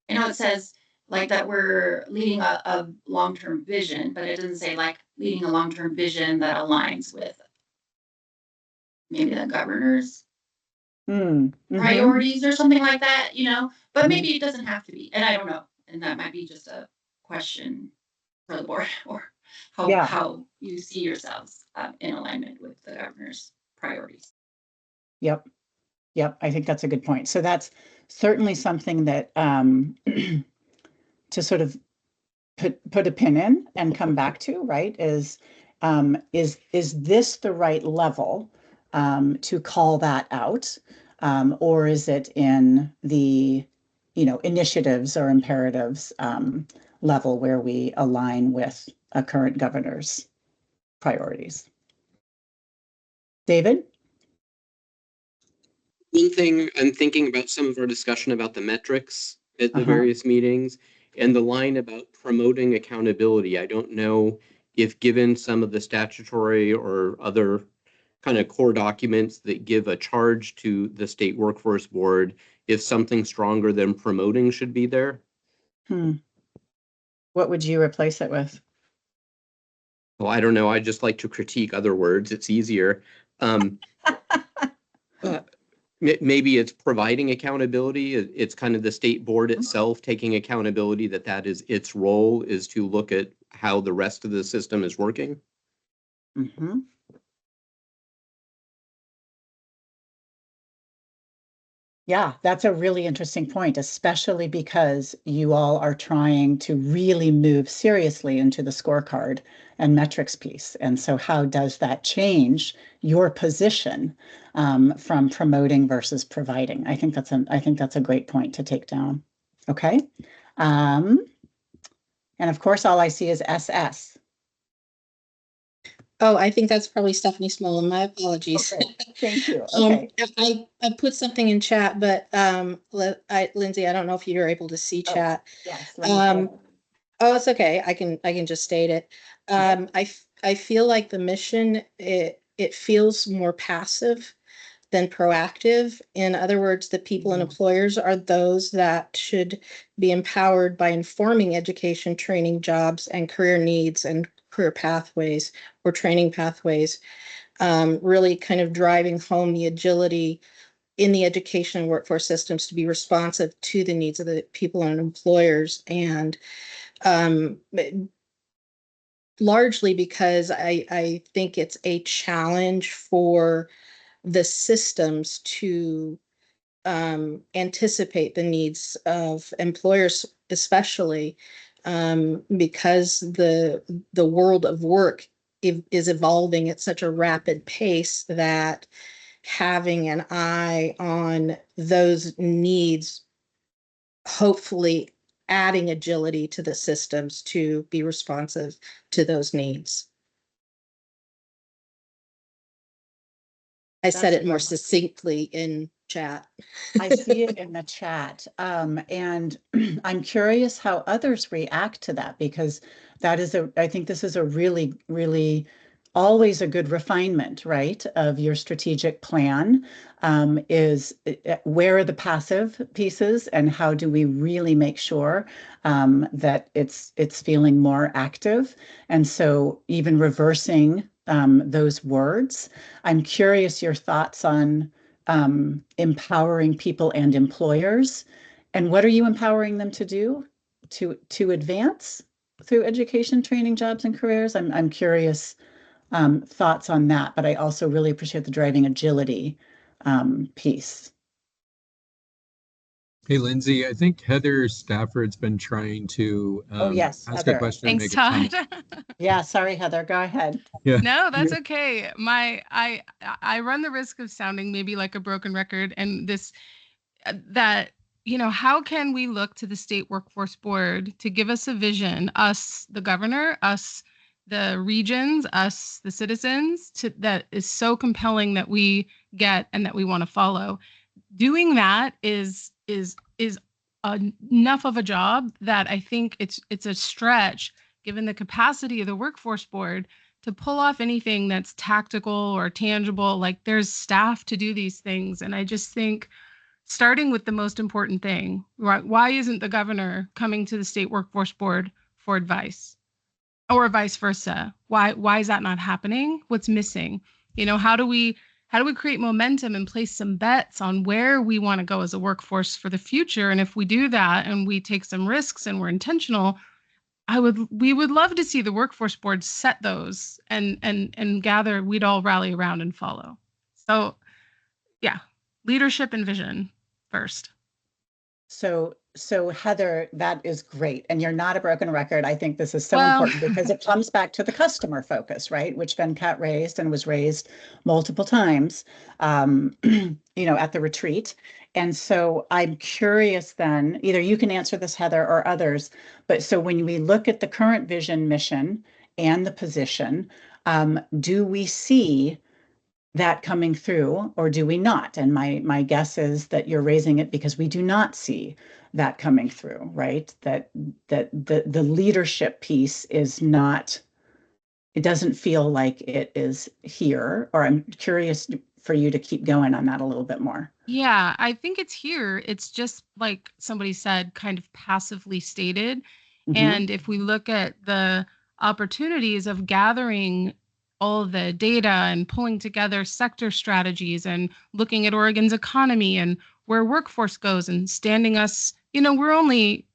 I know it says like that we're leading a long-term vision, but it doesn't say like leading a long-term vision that aligns with maybe the governor's priorities or something like that, but maybe it doesn't have to be. And I don't know. And that might be just a question for the board or how you see yourselves in alignment with the governor's priorities. Yep. I think that's a good point. So that's certainly something that to sort of put a pin in and come back to, right? Is this the right level to call that out, or is it in the initiatives or imperatives level where we align with a current governor's priorities? David? One thing I'm thinking about some of our discussion about the metrics at the various meetings and the line about promoting accountability. I don't know if given some of the statutory or other kind of core documents that give a charge to the state workforce board, if something stronger than promoting should be there. What would you replace it with? Well, I don't know. I just like to critique other words. It's easier. Maybe it's providing accountability. It's kind of the state board itself taking accountability that is its role, is to look at how the rest of the system is working. Mm-hmm. Yeah, that's a really interesting point, especially because you all are trying to really move seriously into the scorecard and metrics piece. And so how does that change your position from promoting versus providing? I think that's a great point to take down. Okay. And of course, all I see is SS. Oh, I think that's probably Stephanie Smolin. My apologies. Okay. Thank you. Okay. I put something in chat, but Lindsay, I don't know if you're able to see chat. Yes. Oh, it's okay. I can just state it. I feel like the mission, it feels more passive than proactive. In other words, the people and employers are those that should be empowered by informing education, training, jobs, and career needs and career pathways or training pathways, really kind of driving home the agility in the education and workforce systems to be responsive to the needs of the people and employers. And largely because I think it's a challenge for the systems to anticipate the needs of employers, especially because the world of work is evolving at such a rapid pace that having an eye on those needs, hopefully adding agility to the systems to be responsive to those needs. I said it more succinctly in chat. I see it in the chat. And I'm curious how others react to that, because I think this is a really, really always a good refinement, right, of your strategic plan, is where are the passive pieces and how do we really make sure that it's feeling more active. And so even reversing those words, I'm curious your thoughts on empowering people and employers, and what are you empowering them to do to advance through education, training, jobs, and careers? I'm curious thoughts on that, but I also really appreciate the driving agility piece. Hey, Lindsay, I think Heather Stafford's been trying to yes, ask Heather. a question. Thanks, and make Todd. Yeah, sorry, Heather, go ahead. Yeah. No, that's okay. I run the risk of sounding maybe like a broken record, and how can we look to the state workforce board to give us a vision, us, the governor, us, the regions, us, the citizens, that is so compelling that we get and that we want to follow. Doing that is enough of a job that I think it's a stretch, given the capacity of the workforce board, to pull off anything that's tactical or tangible. Like, there's staff to do these things. And I just think, starting with the most important thing, right? Why isn't the governor coming to the state workforce board for advice, or vice versa? Why is that not happening? What's missing? How do we create momentum and place some bets on where we want to go as a workforce for the future? And if we do that and we take some risks and we're intentional, we would love to see the workforce board set those and gather. We'd all rally around and follow. So yeah, leadership and vision first. So Heather, that is great. And you're not a broken record. I think this is so important because it comes back to the customer focus, right? Which Venkat raised and was raised multiple times, at the retreat. And so I'm curious then, either you can answer this, Heather, or others, but so when we look at the current vision, mission, and the position, do we see that coming through, or do we not? And my guess is that you're raising it because we do not see that coming through, right? That the leadership piece is not, it doesn't feel like it is here. Or I'm curious for you to keep going on that a little bit more. Yeah, I think it's here. It's just like somebody said, kind of passively stated. And if we look at the opportunities of gathering all the data and pulling together sector strategies and looking at Oregon's economy and where workforce goes and standing us, we're only,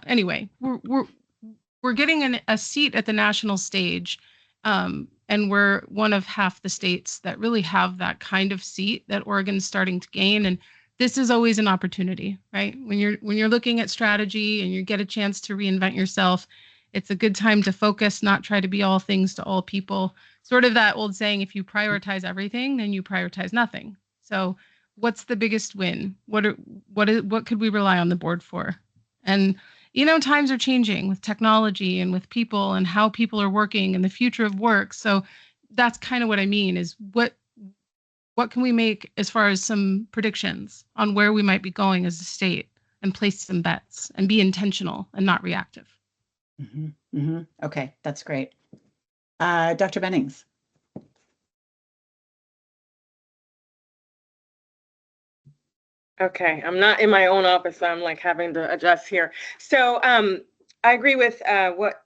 anyway, we're getting a seat at the national stage. And we're one of half the states that really have that kind of seat that Oregon's starting to gain. And this is always an opportunity, right? When you're looking at strategy and you get a chance to reinvent yourself, it's a good time to focus, not try to be all things to all people. Sort of that old saying, if you prioritize everything, then you prioritize nothing. So what's the biggest win? What could we rely on the board for? And times are changing with technology and with people and how people are working and the future of work. So that's kind of what I mean is what can we make as far as some predictions on where we might be going as a state and place some bets and be intentional and not reactive. Okay, that's great. Dr. Bennings. Okay, I'm not in my own office, so I'm like having to adjust here. So I agree with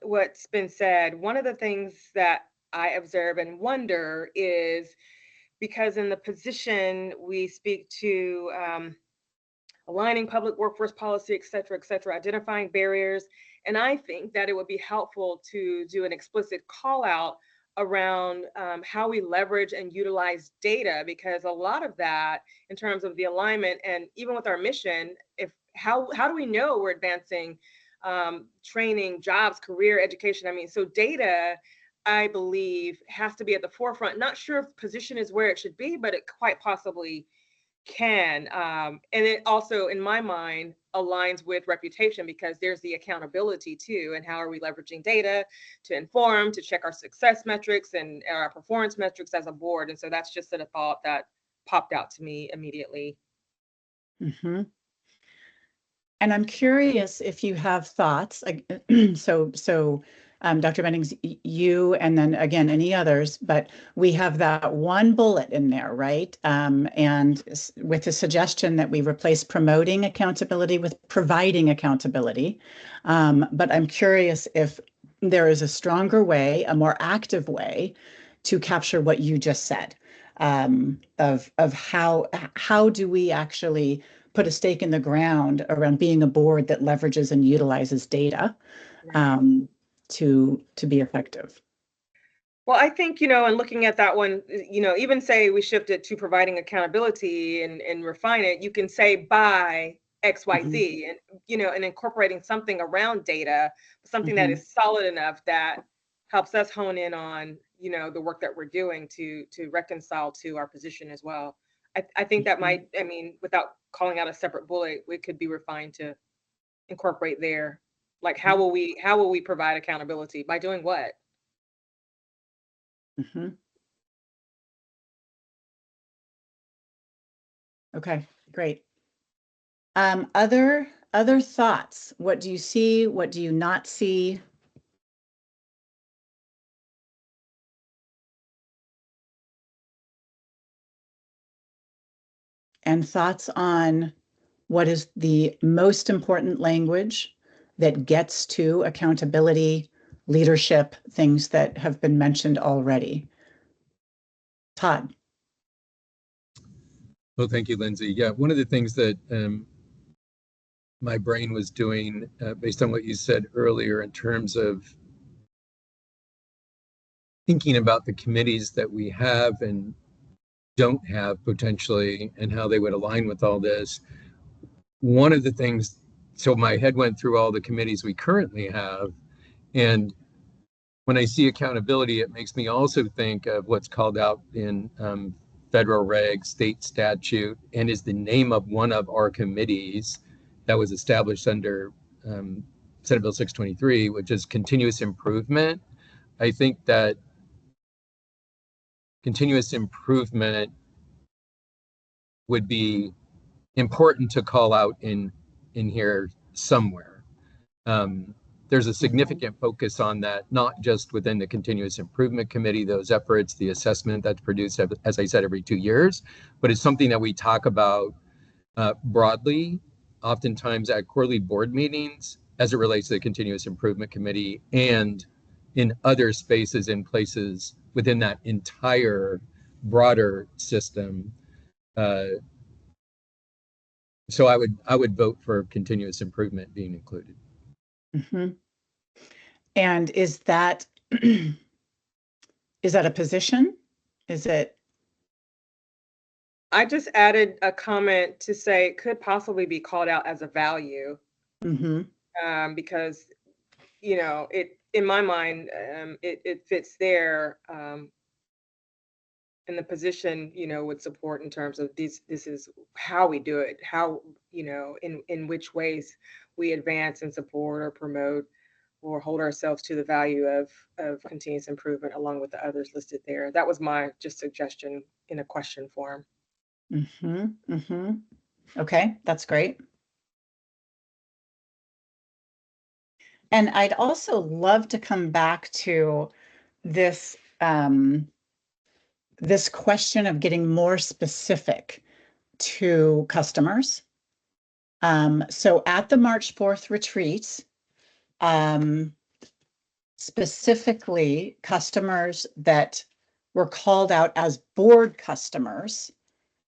what's been said. One of the things that I observe and wonder is because in the position we speak to aligning public workforce policy, et cetera, identifying barriers. And I think that it would be helpful to do an explicit call out around how we leverage and utilize data, because a lot of that in terms of the alignment and even with our mission, how do we know we're advancing training, jobs, career, education? I mean, so data, I believe, has to be at the forefront. Not sure if position is where it should be, but it quite possibly can. And it also, in my mind, aligns with reputation, because there's the accountability too, and how are we leveraging data to inform, to check our success metrics and our performance metrics as a board. And so that's just a thought that popped out to me immediately. And I'm curious if you have thoughts. Dr. Bennings, you, and then again, any others, but we have that one bullet in there, right? And with the suggestion that we replace promoting accountability with providing accountability. But I'm curious if there is a stronger way, a more active way to capture what you just said, of how do we actually put a stake in the ground around being a board that leverages and utilizes data to be effective. Well, I think, and looking at that one, even say we shift it to providing accountability and refine it, you can say by XYZ and incorporating something around data, something that is solid enough that helps us hone in on, the work that we're doing to reconcile to our position as well. I think that might, without calling out a separate bullet, it could be refined to incorporate there. Like, how will we provide accountability? By doing what? Okay, great. Other thoughts? What do you see? What do you not see? And thoughts on what is the most important language that gets to accountability, leadership, things that have been mentioned already. Todd. Well, thank you, Lindsay. Yeah, one of the things that my brain was doing based on what you said earlier in terms of thinking about the committees that we have and don't have potentially and how they would align with all this. One of the things, so my head went through all the committees we currently have, and when I see accountability, it makes me also think of what's called out in federal reg, state statute, and is the name of one of our committees that was established under Senate Bill 623, which is continuous improvement. I think that continuous improvement would be important to call out in here somewhere. there's a significant focus on that, not just within the continuous improvement committee, those efforts, the assessment that's produced, as I said, every 2 years, but it's something that we talk about broadly, oftentimes at quarterly board meetings, as it relates to the continuous improvement committee and in other spaces and places within that entire broader system. So I would vote for continuous improvement being included. Mm-hmm. And is that a position? Is it? I just added a comment to say it could possibly be called out as a value. Mm-hmm. Because, you know, it, in my mind, it fits there. And the position, you know, would support in terms of this is how we do it, how, you know, in which ways we advance and support or promote or hold ourselves to the value of continuous improvement along with the others listed there. That was my just suggestion in a question form. Mm-hmm. Mm-hmm. Okay, that's great. And I'd also love to come back to this this question of getting more specific to customers. So at the March 4th retreat, specifically customers that were called out as board customers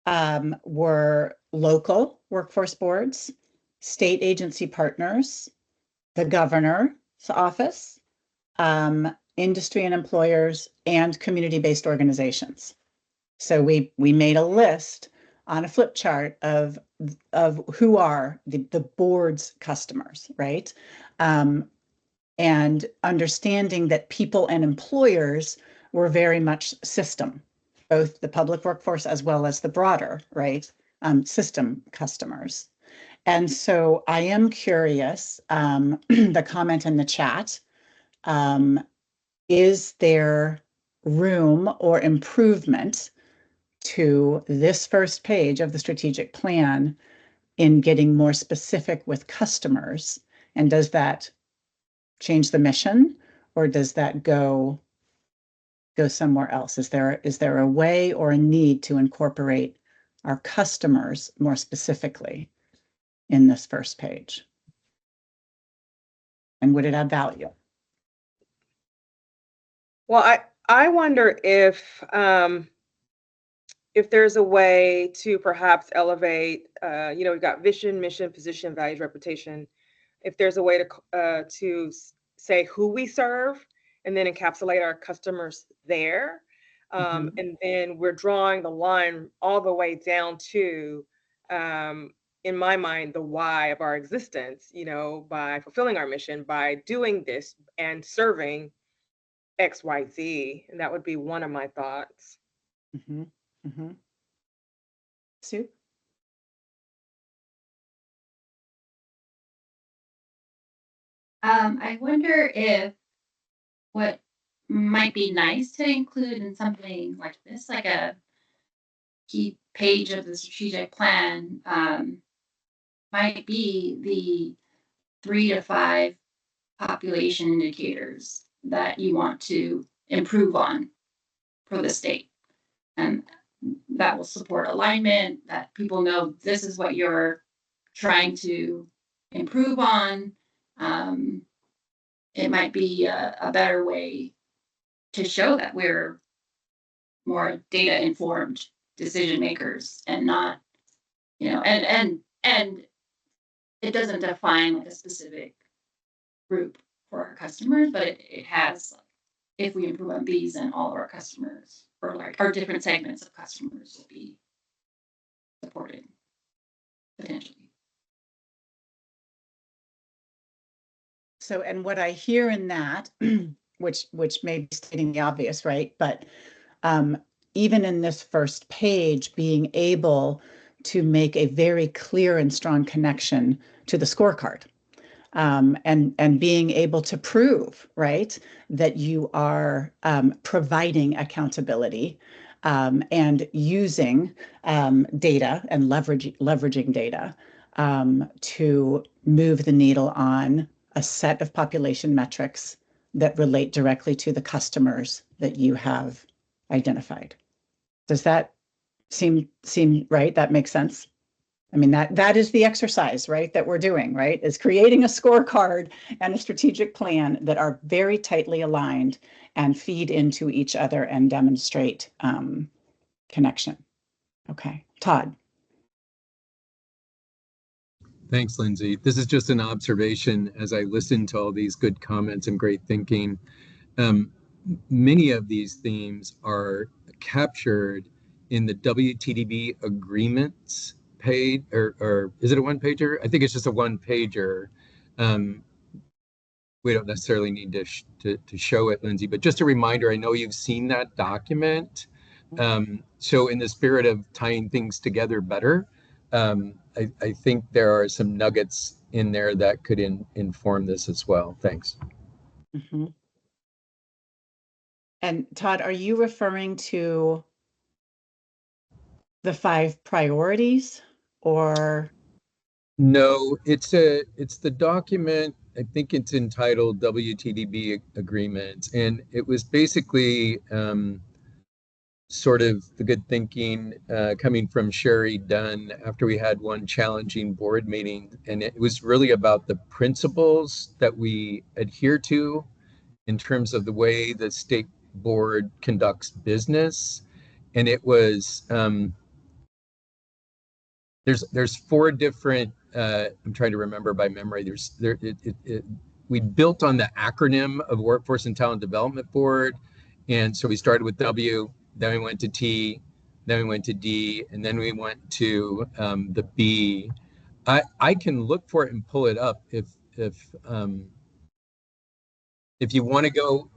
were local workforce boards, state agency partners, the governor's office, industry and employers, and community-based organizations. So we made a list on a flip chart of who are the board's customers, right? And understanding that people and employers were very much system, both the public workforce as well as the broader, right, system customers. And so I am curious, the comment in the chat, is there room or improvement to this first page of the strategic plan in getting more specific with customers? And does that change the mission, or does that go somewhere else? Is there a way or a need to incorporate our customers more specifically in this first page? And would it add value? Well, I wonder if there's a way to perhaps elevate, you know, we've got vision, mission, position, values, reputation. If there's a way to say who we serve and then encapsulate our customers there. And then we're drawing the line all the way down to, in my mind, the why of our existence, you know, by fulfilling our mission, by doing this and serving XYZ. And that would be one of my thoughts. Mm-hmm. Mm-hmm. Sue? I wonder if what might be nice to include in something like this, like a key page of the strategic plan, might be the 3 to 5 population indicators that you want to improve on for the state. And that will support alignment, that people know this is what you're trying to improve on. It might be a better way to show that we're more data informed decision makers and not, you know, and it doesn't define like a specific group for our customers, but it has, like, if we improve on these, and all of our customers, or like our different segments of customers, will be supported potentially. So, and what I hear in that, which may be stating the obvious, right? But even in this first page, being able to make a very clear and strong connection to the scorecard, and being able to prove, right, that you are providing accountability, and using data and leveraging data to move the needle on a set of population metrics that relate directly to the customers that you have identified. Does that seem right? That makes sense? I mean, that is the exercise, right, that we're doing, right, is creating a scorecard and a strategic plan that are very tightly aligned and feed into each other and demonstrate connection. Okay, Todd. Thanks, Lindsay. This is just an observation as I listen to all these good comments and great thinking. Many of these themes are captured in the WTDB agreements page, or is it a one-pager? I think it's just a one-pager. We don't necessarily need to show it, Lindsay, but just a reminder, I know you've seen that document. So in the spirit of tying things together better, I think there are some nuggets in there that could inform this as well. Thanks. Mm-hmm. And Todd, are you referring to the 5 priorities or? No, it's the document. I think it's entitled WTDB agreements, and it was basically sort of the good thinking coming from Sherry Dunn after we had one challenging board meeting, and it was really about the principles that we adhere to in terms of the way the state board conducts business. And it was there's 4 different I'm trying to remember by memory. We built on the acronym of Workforce and Talent Development Board, and so we started with W, then we went to T, then we went to D, and then we went to the B. I can look for it and pull it up if you want to go.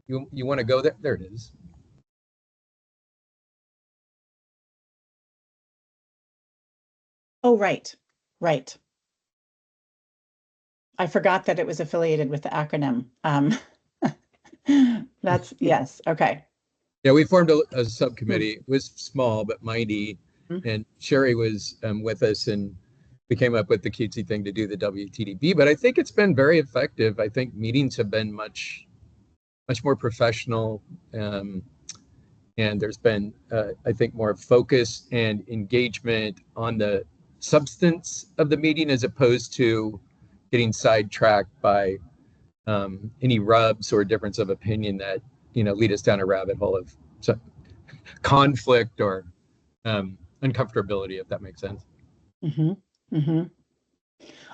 You want to go there? There it is. Oh, right. I forgot that it was affiliated with the acronym. That's, yes, okay. Yeah, we formed a subcommittee. It was small but mighty, and Sherry was with us, and we came up with the cutesy thing to do the WTDB. But I think it's been very effective. I think meetings have been much more professional, and there's been, I think, more focus and engagement on the substance of the meeting as opposed to getting sidetracked by any rubs or difference of opinion that lead us down a rabbit hole of conflict or uncomfortability, if that makes sense. Mm-hmm. Mm-hmm.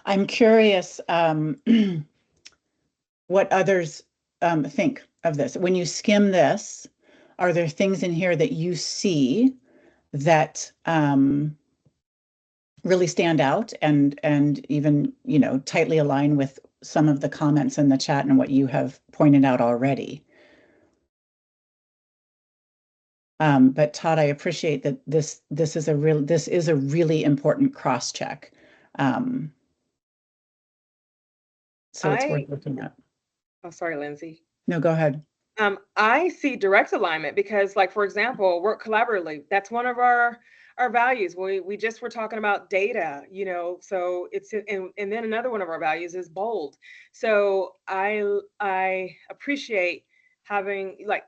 I'm curious what others think of this. When you skim this, are there things in here that you see that really stand out and even tightly align with some of the comments in the chat and what you have pointed out already? But Todd, I appreciate that this is a really important cross check. So it's worth looking at. Oh, sorry, Lindsay. No, go ahead. I see direct alignment because, like, for example, work collaboratively. That's one of our values. We just were talking about data, so it's and then another one of our values is bold. So I appreciate having, like,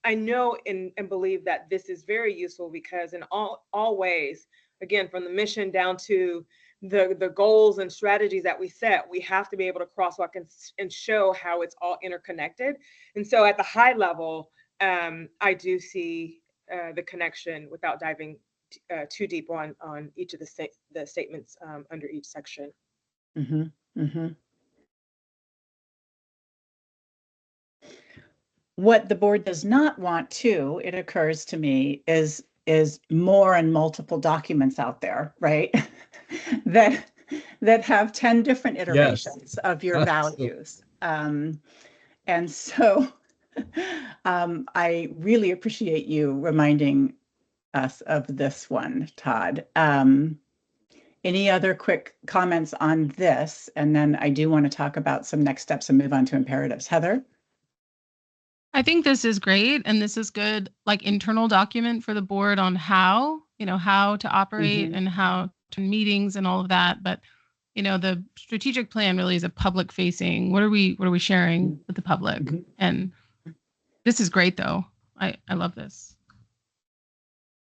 I know and believe that this is very useful because in all ways, again, from the mission down to the goals and strategies that we set, we have to be able to crosswalk and show how it's all interconnected. And so at the high level, I do see the connection without diving too deep on each of the statements under each section. Mm-hmm. Mm-hmm. What the board does not want to, it occurs to me, is more and multiple documents out there, right? that have 10 different iterations of your values. And so I really appreciate you reminding us of this one, Todd. Any other quick comments on this? And then I do want to talk about some next steps and move on to imperatives. Heather? I think this is great, and this is good, like, internal document for the board on how to operate and how to meetings and all of that. But you know, the strategic plan really is a public facing. What are we sharing with the public? And this is great though. I love this.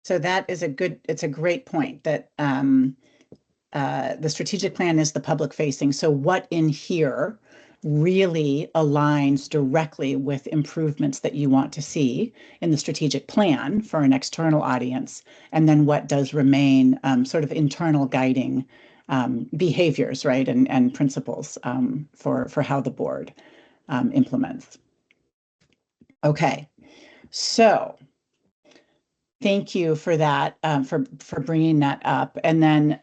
So that is it's a great point that the strategic plan is the public facing. So what in here really aligns directly with improvements that you want to see in the strategic plan for an external audience, and then what does remain sort of internal guiding behaviors, right, and principles for how the board implements. Okay, so thank you for that, for bringing that up. And then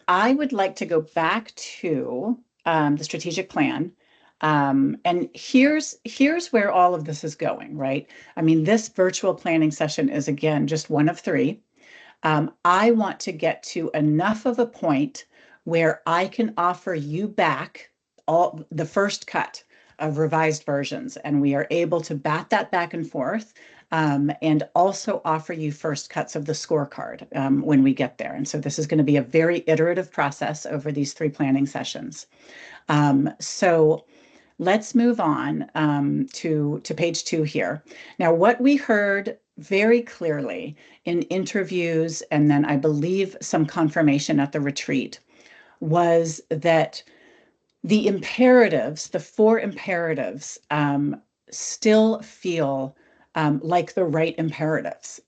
I would like to go back to the strategic plan. And here's where all of this is going, right? I mean, this virtual planning session is, again, just one of three. I want to get to enough of a point where I can offer you back all the first cut of revised versions, and we are able to bat that back and forth, and also offer you first cuts of the scorecard when we get there. And so this is going to be a very iterative process over these three planning sessions. So let's move on to page 2 here. Now, what we heard very clearly in interviews, and then I believe some confirmation at the retreat, was that the imperatives, the 4 imperatives, still feel like the right imperatives.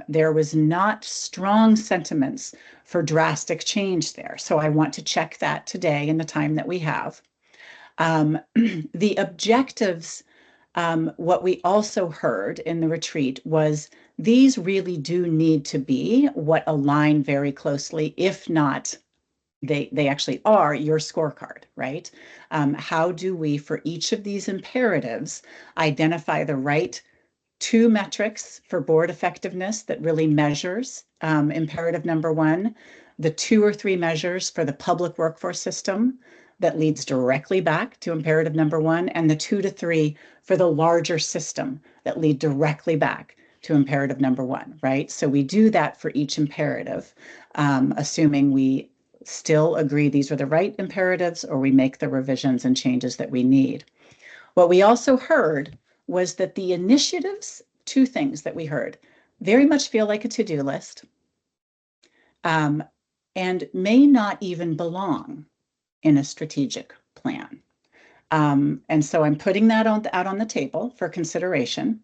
There was not strong sentiments for drastic change there. So I want to check that today in the time that we have. The objectives, what we also heard in the retreat was these really do need to be what align very closely, if not they actually are your scorecard, right? How do we, for each of these imperatives, identify the right 2 metrics for board effectiveness that really measures imperative number 1, the 2 or 3 measures for the public workforce system that leads directly back to imperative number 1, and the 2 to 3 for the larger system that lead directly back to imperative number 1, right? So we do that for each imperative, assuming we still agree these are the right imperatives, or we make the revisions and changes that we need. What we also heard was that the initiatives, 2 things that we heard, very much feel like a to-do list, and may not even belong in a strategic plan. And so I'm putting that out on the table for consideration,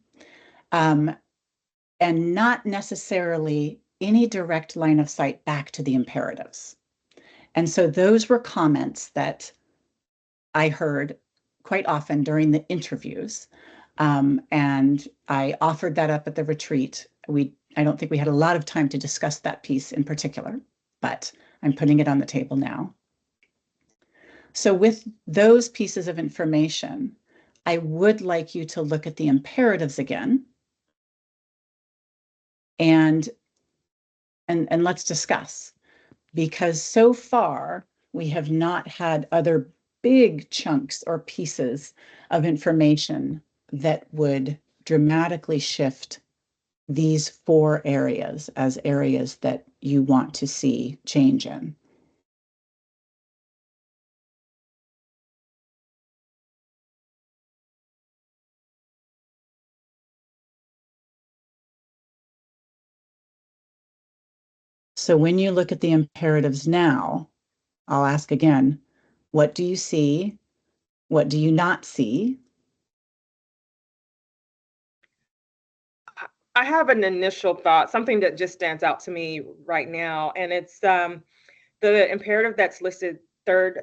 and not necessarily any direct line of sight back to the imperatives. And so those were comments that I heard quite often during the interviews. And I offered that up at the retreat. I don't think we had a lot of time to discuss that piece in particular, but I'm putting it on the table now. So with those pieces of information, I would like you to look at the imperatives again, and let's discuss, because so far we have not had other big chunks or pieces of information that would dramatically shift these 4 areas as areas that you want to see change in. So when you look at the imperatives now, I'll ask again, what do you see? What do you not see? I have an initial thought, something that just stands out to me right now, and it's the imperative that's listed third,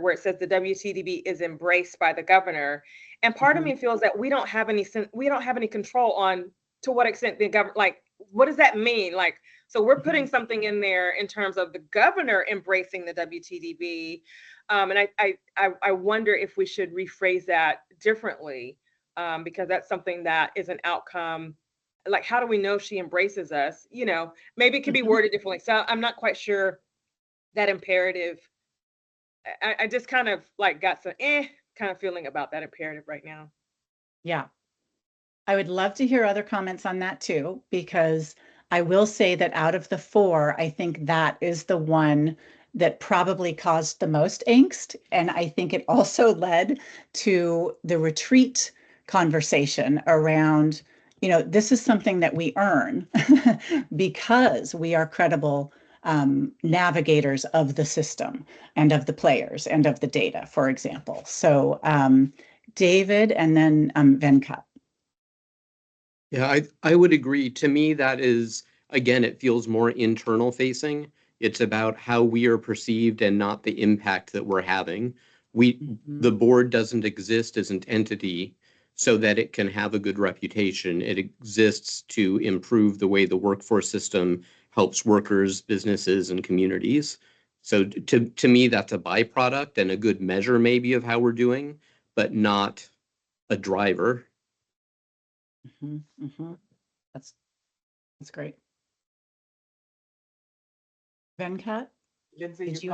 where it says the WTDB is embraced by the governor. And part of me feels that we don't have any control on to what extent the government, like, what does that mean? Like, so we're putting something in there in terms of the governor embracing the WTDB. And I wonder if we should rephrase that differently, because that's something that is an outcome. Like, how do we know she embraces us? You know, maybe it could be worded differently. So I'm not quite sure that imperative. I just kind of like got some kind of feeling about that imperative right now. Yeah. I would love to hear other comments on that too, because I will say that out of the 4, I think that is the one that probably caused the most angst. And I think it also led to the retreat conversation around, this is something that we earn because we are credible navigators of the system and of the players and of the data, for example. So David and then Venkat. Yeah, I would agree. To me, that is, again, it feels more internal facing. It's about how we are perceived and not the impact that we're having. The board doesn't exist as an entity so that it can have a good reputation. It exists to improve the way the workforce system helps workers, businesses, and communities. So to me, that's a byproduct and a good measure maybe of how we're doing, but not a driver. That's great. Venkat? Lindsay,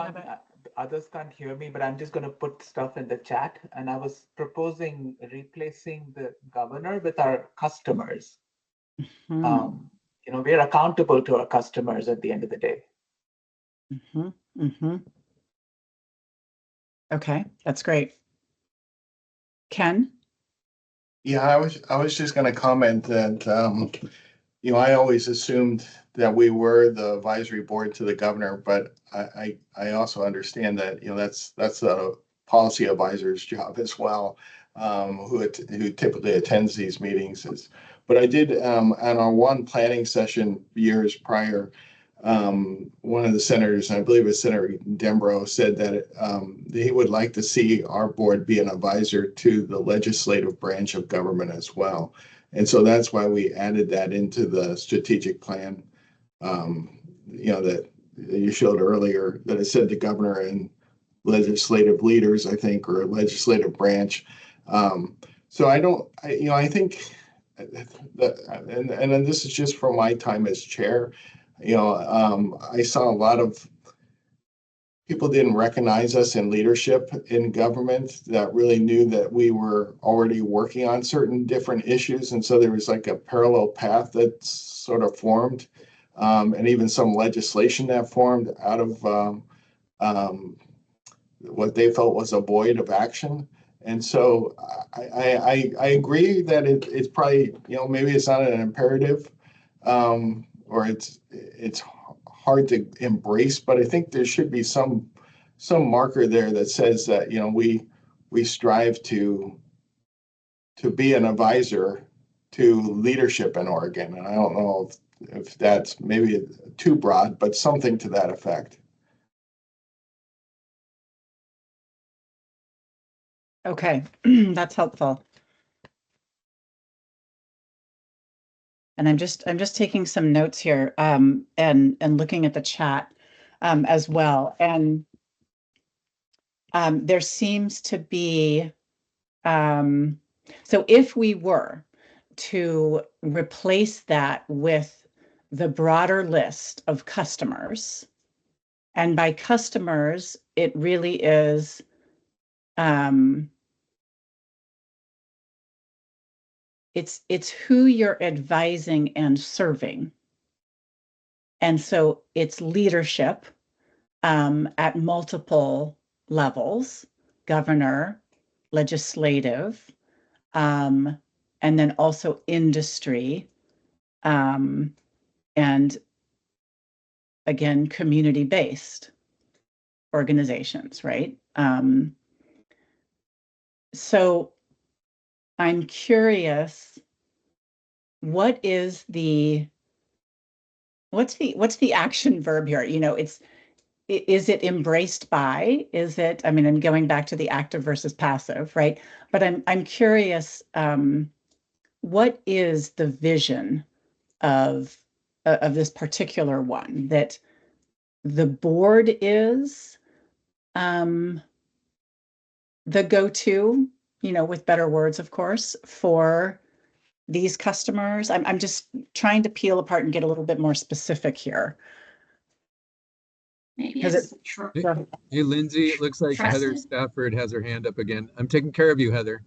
others can't hear me, but I'm just going to put stuff in the chat. And I was proposing replacing the governor with our customers. We're accountable to our customers at the end of the day. Okay, that's great. Ken? Yeah, I was just going to comment that I always assumed that we were the advisory board to the governor, but I also understand that that's a policy advisor's job as well, who typically attends these meetings. But I did on our one planning session years prior. One of the senators, and I believe it was Senator Dembro, said that he would like to see our board be an advisor to the legislative branch of government as well. And so that's why we added that into the strategic plan, that you showed earlier, that it said the governor and legislative leaders, I think, or legislative branch. So I think that, and then this is just from my time as chair, I saw a lot of people didn't recognize us in leadership in government that really knew that we were already working on certain different issues. And so there was like a parallel path that sort of formed, and even some legislation that formed out of what they felt was a void of action. And so I agree that it's probably, maybe it's not an imperative, or it's hard to embrace, but I think there should be some marker there that says that we strive to be an advisor to leadership in Oregon. And I don't know if that's maybe too broad, but something to that effect. Okay, that's helpful. And I'm just taking some notes here, and looking at the chat as well. And there seems to be, so if we were to replace that with the broader list of customers, and by customers, it really is it's who you're advising and serving. And so it's leadership at multiple levels, governor, legislative, and then also industry, and again, community-based organizations, right? So I'm curious, what's the action verb here? Is it embraced by? Is it? I mean, I'm going back to the active versus passive, right? But I'm curious, what is the vision of this particular one, that the board is the go-to, with better words, of course, for these customers? I'm just trying to peel apart and get a little bit more specific here. Maybe Hey, Lindsay, it looks like Heather Stafford has her hand up again. I'm taking care of you, Heather.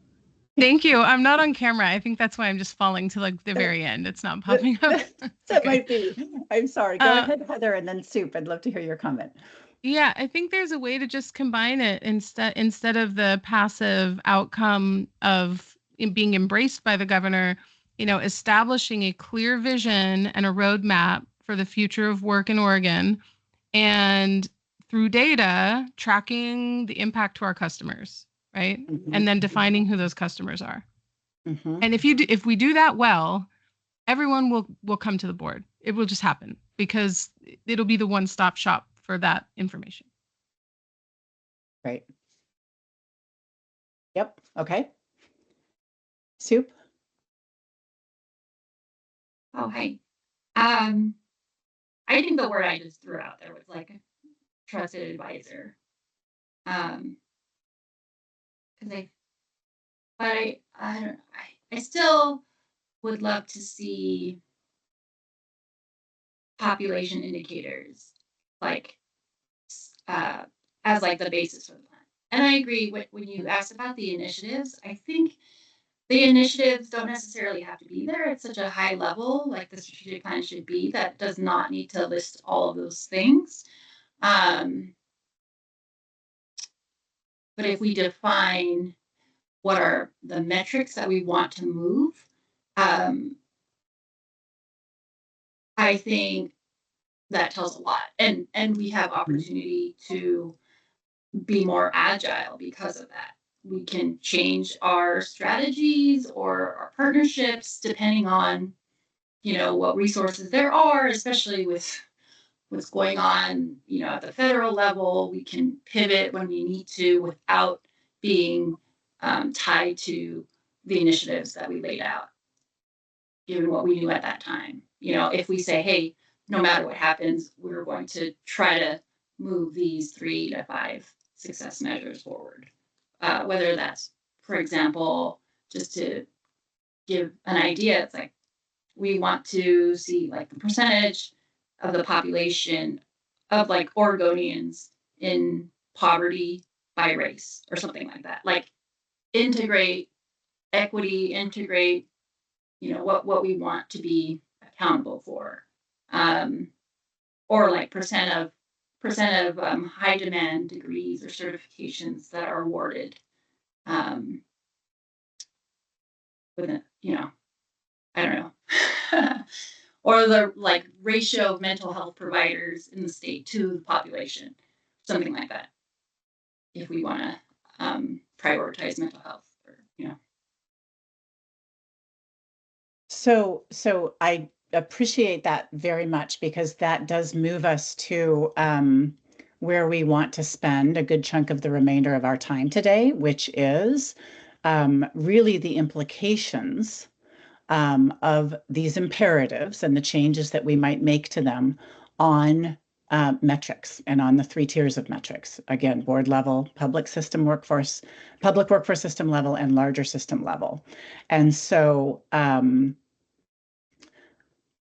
Thank you. I'm not on camera. I think that's why I'm just falling to the very end. It's not popping up. That might be. I'm sorry. Go ahead, Heather, and then Soup. I'd love to hear your comment. Yeah, I think there's a way to just combine it instead of the passive outcome of being embraced by the governor, establishing a clear vision and a roadmap for the future of work in Oregon, and through data tracking the impact to our customers, right? And then defining who those customers are. And if we do that well, everyone will come to the board. It will just happen because it'll be the one-stop shop for that information. Right. Yep. Okay. Soup. Oh, hey. I think the word I just threw out there was like trusted advisor. Because I still would love to see population indicators like as like the basis for the plan. And I agree when you asked about the initiatives, I think the initiatives don't necessarily have to be there at such a high level like the strategic plan should be. That does not need to list all of those things. But if we define what are the metrics that we want to move, I think that tells a lot. And we have opportunity to be more agile because of that. We can change our strategies or our partnerships depending on, what resources there are, especially with what's going on, at the federal level. We can pivot when we need to without being tied to the initiatives that we laid out, given what we knew at that time. If we say, hey, no matter what happens, we're going to try to move these 3 to 5 success measures forward. Whether that's, for example, just to give an idea, it's like we want to see like the percentage of the population of like Oregonians in poverty by race or something like that. Like integrate equity, integrate, what we want to be accountable for. Or like percent of high demand degrees or certifications that are awarded with a, I don't know. Or the like ratio of mental health providers in the state to the population, something like that. If we want to prioritize mental health, or So I appreciate that very much because that does move us to where we want to spend a good chunk of the remainder of our time today, which is really the implications of these imperatives and the changes that we might make to them on metrics and on the 3 tiers of metrics. Again, board level, public workforce system level, and larger system level. And so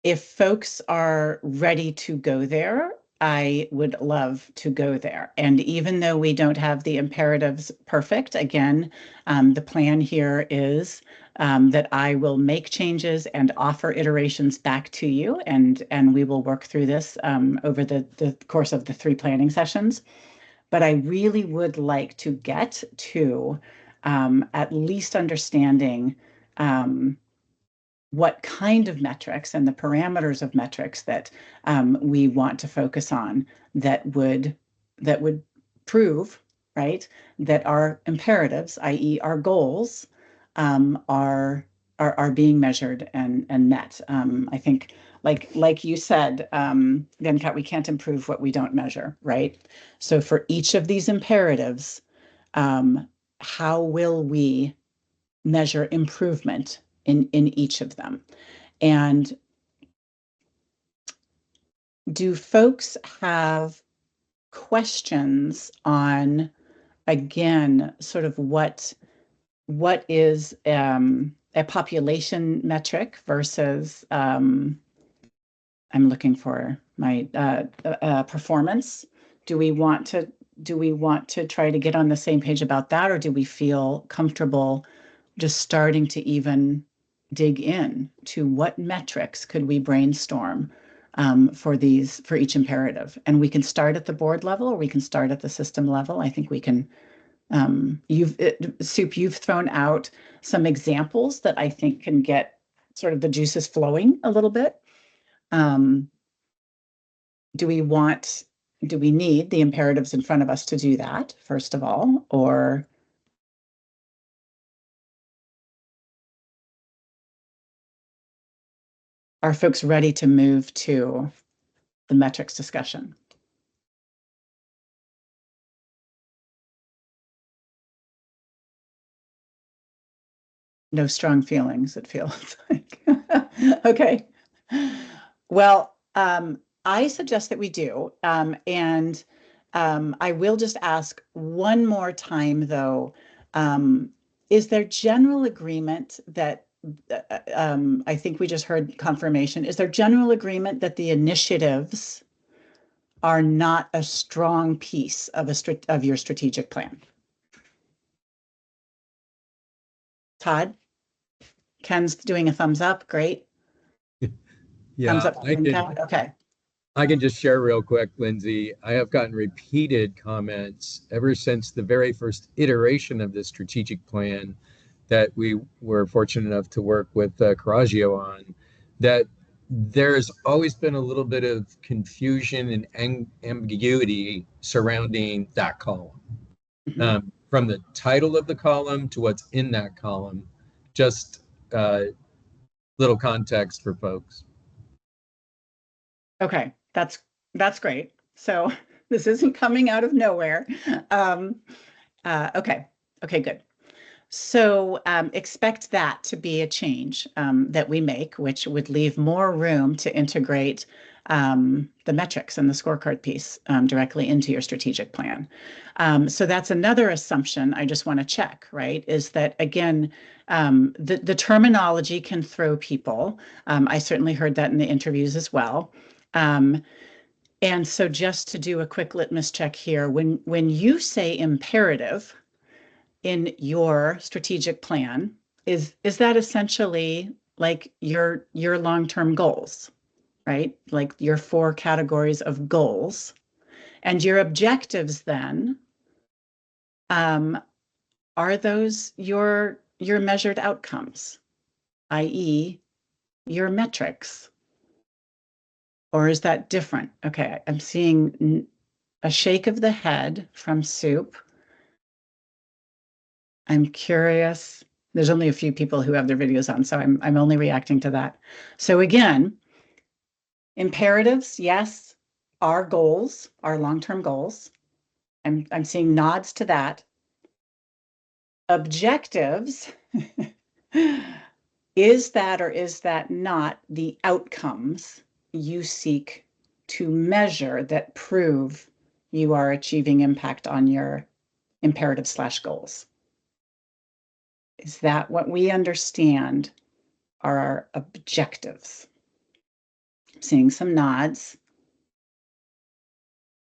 if folks are ready to go there, I would love to go there. And even though we don't have the imperatives perfect, again, the plan here is that I will make changes and offer iterations back to you, and we will work through this over the course of the 3 planning sessions. But I really would like to get to at least understanding what kind of metrics and the parameters of metrics that we want to focus on that would prove, right, that our imperatives, i.e. our goals, are being measured and met. I think like you said, Venkat, we can't improve what we don't measure, right? So for each of these imperatives, how will we measure improvement in each of them? And do folks have questions on, again, sort of what is a population metric versus I'm looking for my performance? Do we want to try to get on the same page about that, or do we feel comfortable just starting to even dig in to what metrics could we brainstorm for each imperative. And we can start at the board level, or we can start at the system level. I think we can. You've thrown out some examples that I think can get sort of the juices flowing a little bit. Do we need the imperatives in front of us to do that, first of all, or are folks ready to move to the metrics discussion? No strong feelings, it feels like. Okay. Well, I suggest that we do. And I will just ask one more time, though. Is there general agreement that, I think we just heard confirmation, is there general agreement that the initiatives are not a strong piece of your strategic plan? Todd? Ken's doing a thumbs up. Great. Yeah, Thumbs up. Okay. I can just share real quick, Lindsay. I have gotten repeated comments ever since the very first iteration of this strategic plan that we were fortunate enough to work with Coraggio on, that there's always been a little bit of confusion and ambiguity surrounding that column. From the title of the column to what's in that column. Just little context for folks. Okay, that's great. So this isn't coming out of nowhere. Okay, good. So expect that to be a change that we make, which would leave more room to integrate the metrics and the scorecard piece directly into your strategic plan. So that's another assumption I just want to check, right? Is that, again, the terminology can throw people. I certainly heard that in the interviews as well. And so just to do a quick litmus check here, when you say imperative in your strategic plan, is that essentially like your long-term goals, right? Like your 4 categories of goals, and your objectives then, are those your measured outcomes, i.e. your metrics? Or is that different? Okay, I'm seeing a shake of the head from Soup. I'm curious. There's only a few people who have their videos on, so I'm only reacting to that. So again, imperatives, yes. Our goals, our long-term goals. I'm seeing nods to that. Objectives, is that or is that not the outcomes you seek to measure that prove you are achieving impact on your imperative/goals? Is that what we understand are our objectives? I'm seeing some nods.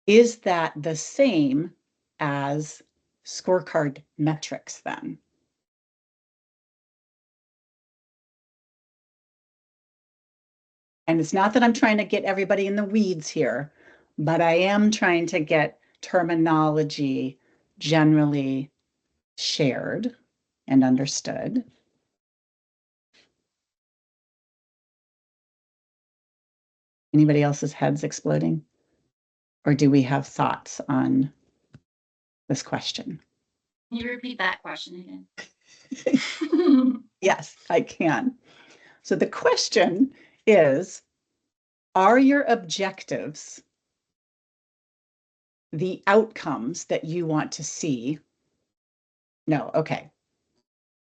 Is that the same as scorecard metrics then? And it's not that I'm trying to get everybody in the weeds here, but I am trying to get terminology generally shared and understood. Anybody else's heads exploding? Or do we have thoughts on this question? Can you repeat that question again? Yes, I can. So the question is, are your objectives the outcomes that you want to see? No, okay.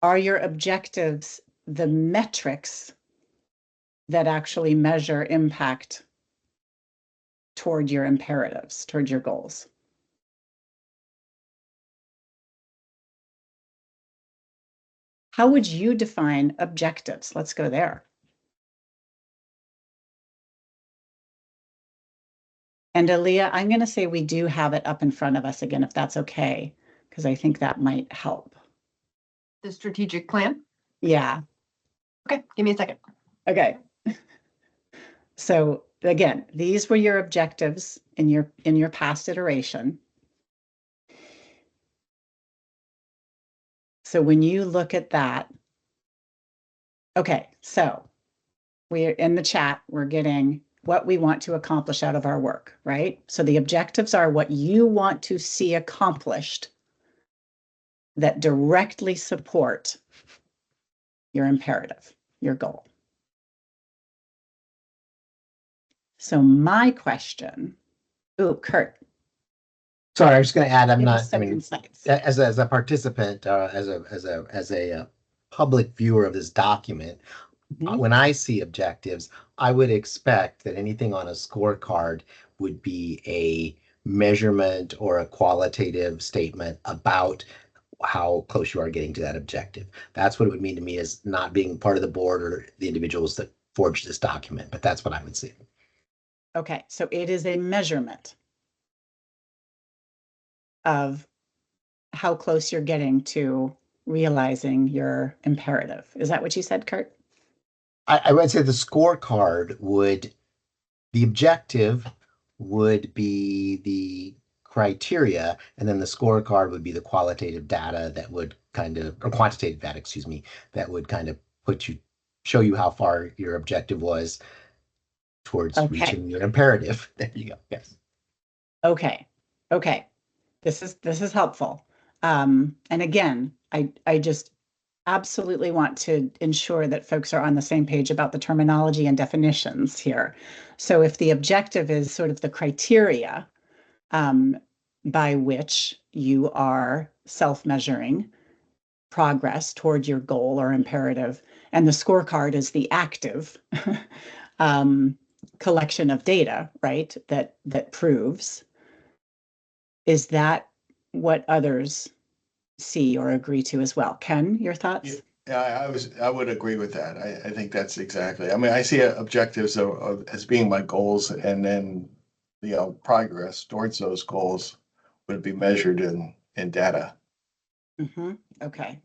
Are your objectives the metrics that actually measure impact toward your imperatives, toward your goals? How would you define objectives? Let's go there. And Aaliyah, I'm going to say we do have it up in front of us again, if that's okay, because I think that might help. The strategic plan? Yeah. Okay, give me a second. Okay. So again, these were your objectives in your past iteration. So when you look at that, okay, so we're in the chat, we're getting what we want to accomplish out of our work, right? So the objectives are what you want to see accomplished that directly support your imperative, your goal. So my question, Kurt. Sorry, I was just going to add, I'm not, I mean, insights. as a participant, as a public viewer of this document, when I see objectives, I would expect that anything on a scorecard would be a measurement or a qualitative statement about how close you are getting to that objective. That's what it would mean to me as not being part of the board or the individuals that forged this document, but that's what I would see. Okay, so it is a measurement of how close you're getting to realizing your imperative. Is that what you said, Kurt? I would say the scorecard would, the objective would be the criteria, and then the scorecard would be the qualitative data that would kind of, or quantitative data, excuse me, that would kind of show you how far your objective was towards reaching your imperative. There you go. Yes. Okay. Okay. This is helpful. And again, I just absolutely want to ensure that folks are on the same page about the terminology and definitions here. So if the objective is sort of the criteria by which you are self-measuring progress toward your goal or imperative, and the scorecard is the active collection of data, right, that proves, is that what others see or agree to as well? Ken, your thoughts? Yeah, I would agree with that. I think that's exactly. I mean, I see objectives as being my goals, and then progress towards those goals would be measured in data. Mm-hmm. Okay.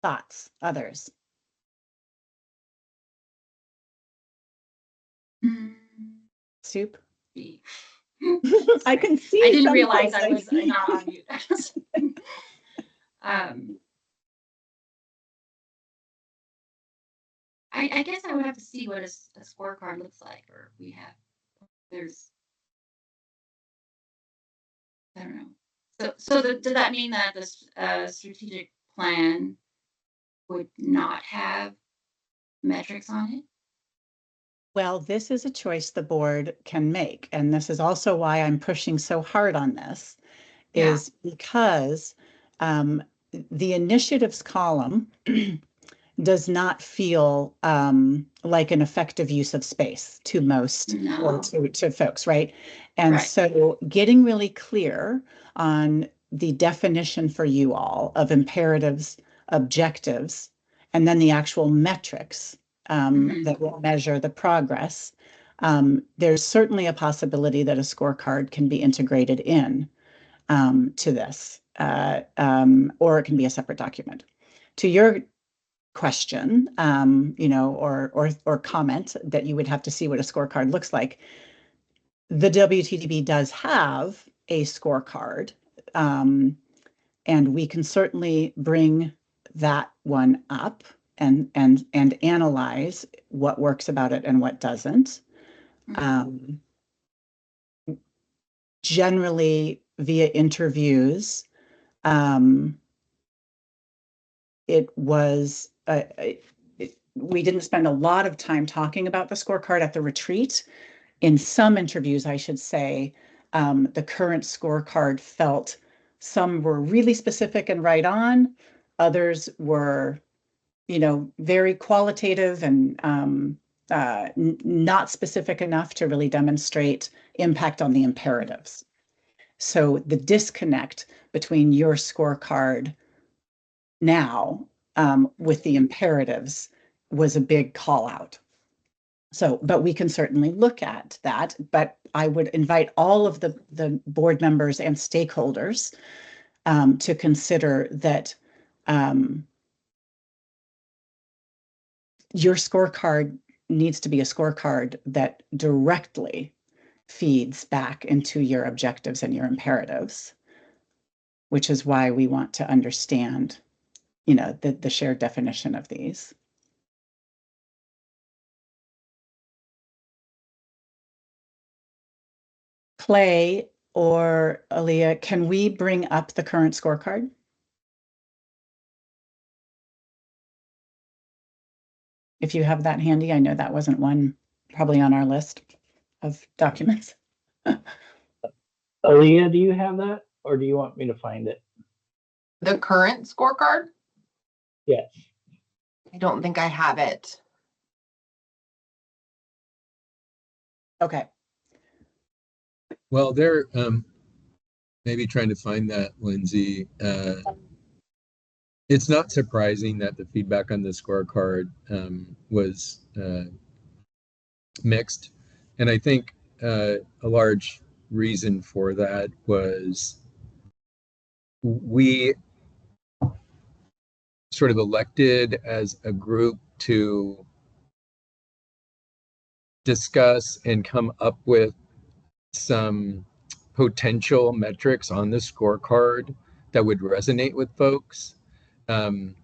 Thoughts, others? Soup? I can see. I didn't realize I was not on mute. I guess I would have to see what a scorecard looks like, or I don't know. So does that mean that the strategic plan would not have metrics on it? Well, this is a choice the board can make. And this is also why I'm pushing so hard on this, is because the initiatives column does not feel like an effective use of space to most or to folks, right? And so getting really clear on the definition for you all of imperatives, objectives, and then the actual metrics that will measure the progress. There's certainly a possibility that a scorecard can be integrated in to this, or it can be a separate document. To your question, or comment that you would have to see what a scorecard looks like. The WTDB does have a scorecard, and we can certainly bring that one up and analyze what works about it and what doesn't. Generally via interviews, it was we didn't spend a lot of time talking about the scorecard at the retreat. In some interviews, I should say, the current scorecard felt some were really specific and right on, others were, very qualitative and not specific enough to really demonstrate impact on the imperatives. So the disconnect between your scorecard now with the imperatives was a big call out. So, but we can certainly look at that, but I would invite all of the board members and stakeholders to consider that your scorecard needs to be a scorecard that directly feeds back into your objectives and your imperatives, which is why we want to understand, the shared definition of these. Clay or Aaliyah, can we bring up the current scorecard? If you have that handy, I know that wasn't one probably on our list of documents. Aaliyah, do you have that, or do you want me to find it? The current scorecard? Yes. I don't think I have it. Okay. Well, they're maybe trying to find that, Lindsay. It's not surprising that the feedback on the scorecard was mixed. And I think a large reason for that was we sort of elected as a group to discuss and come up with some potential metrics on the scorecard that would resonate with folks, and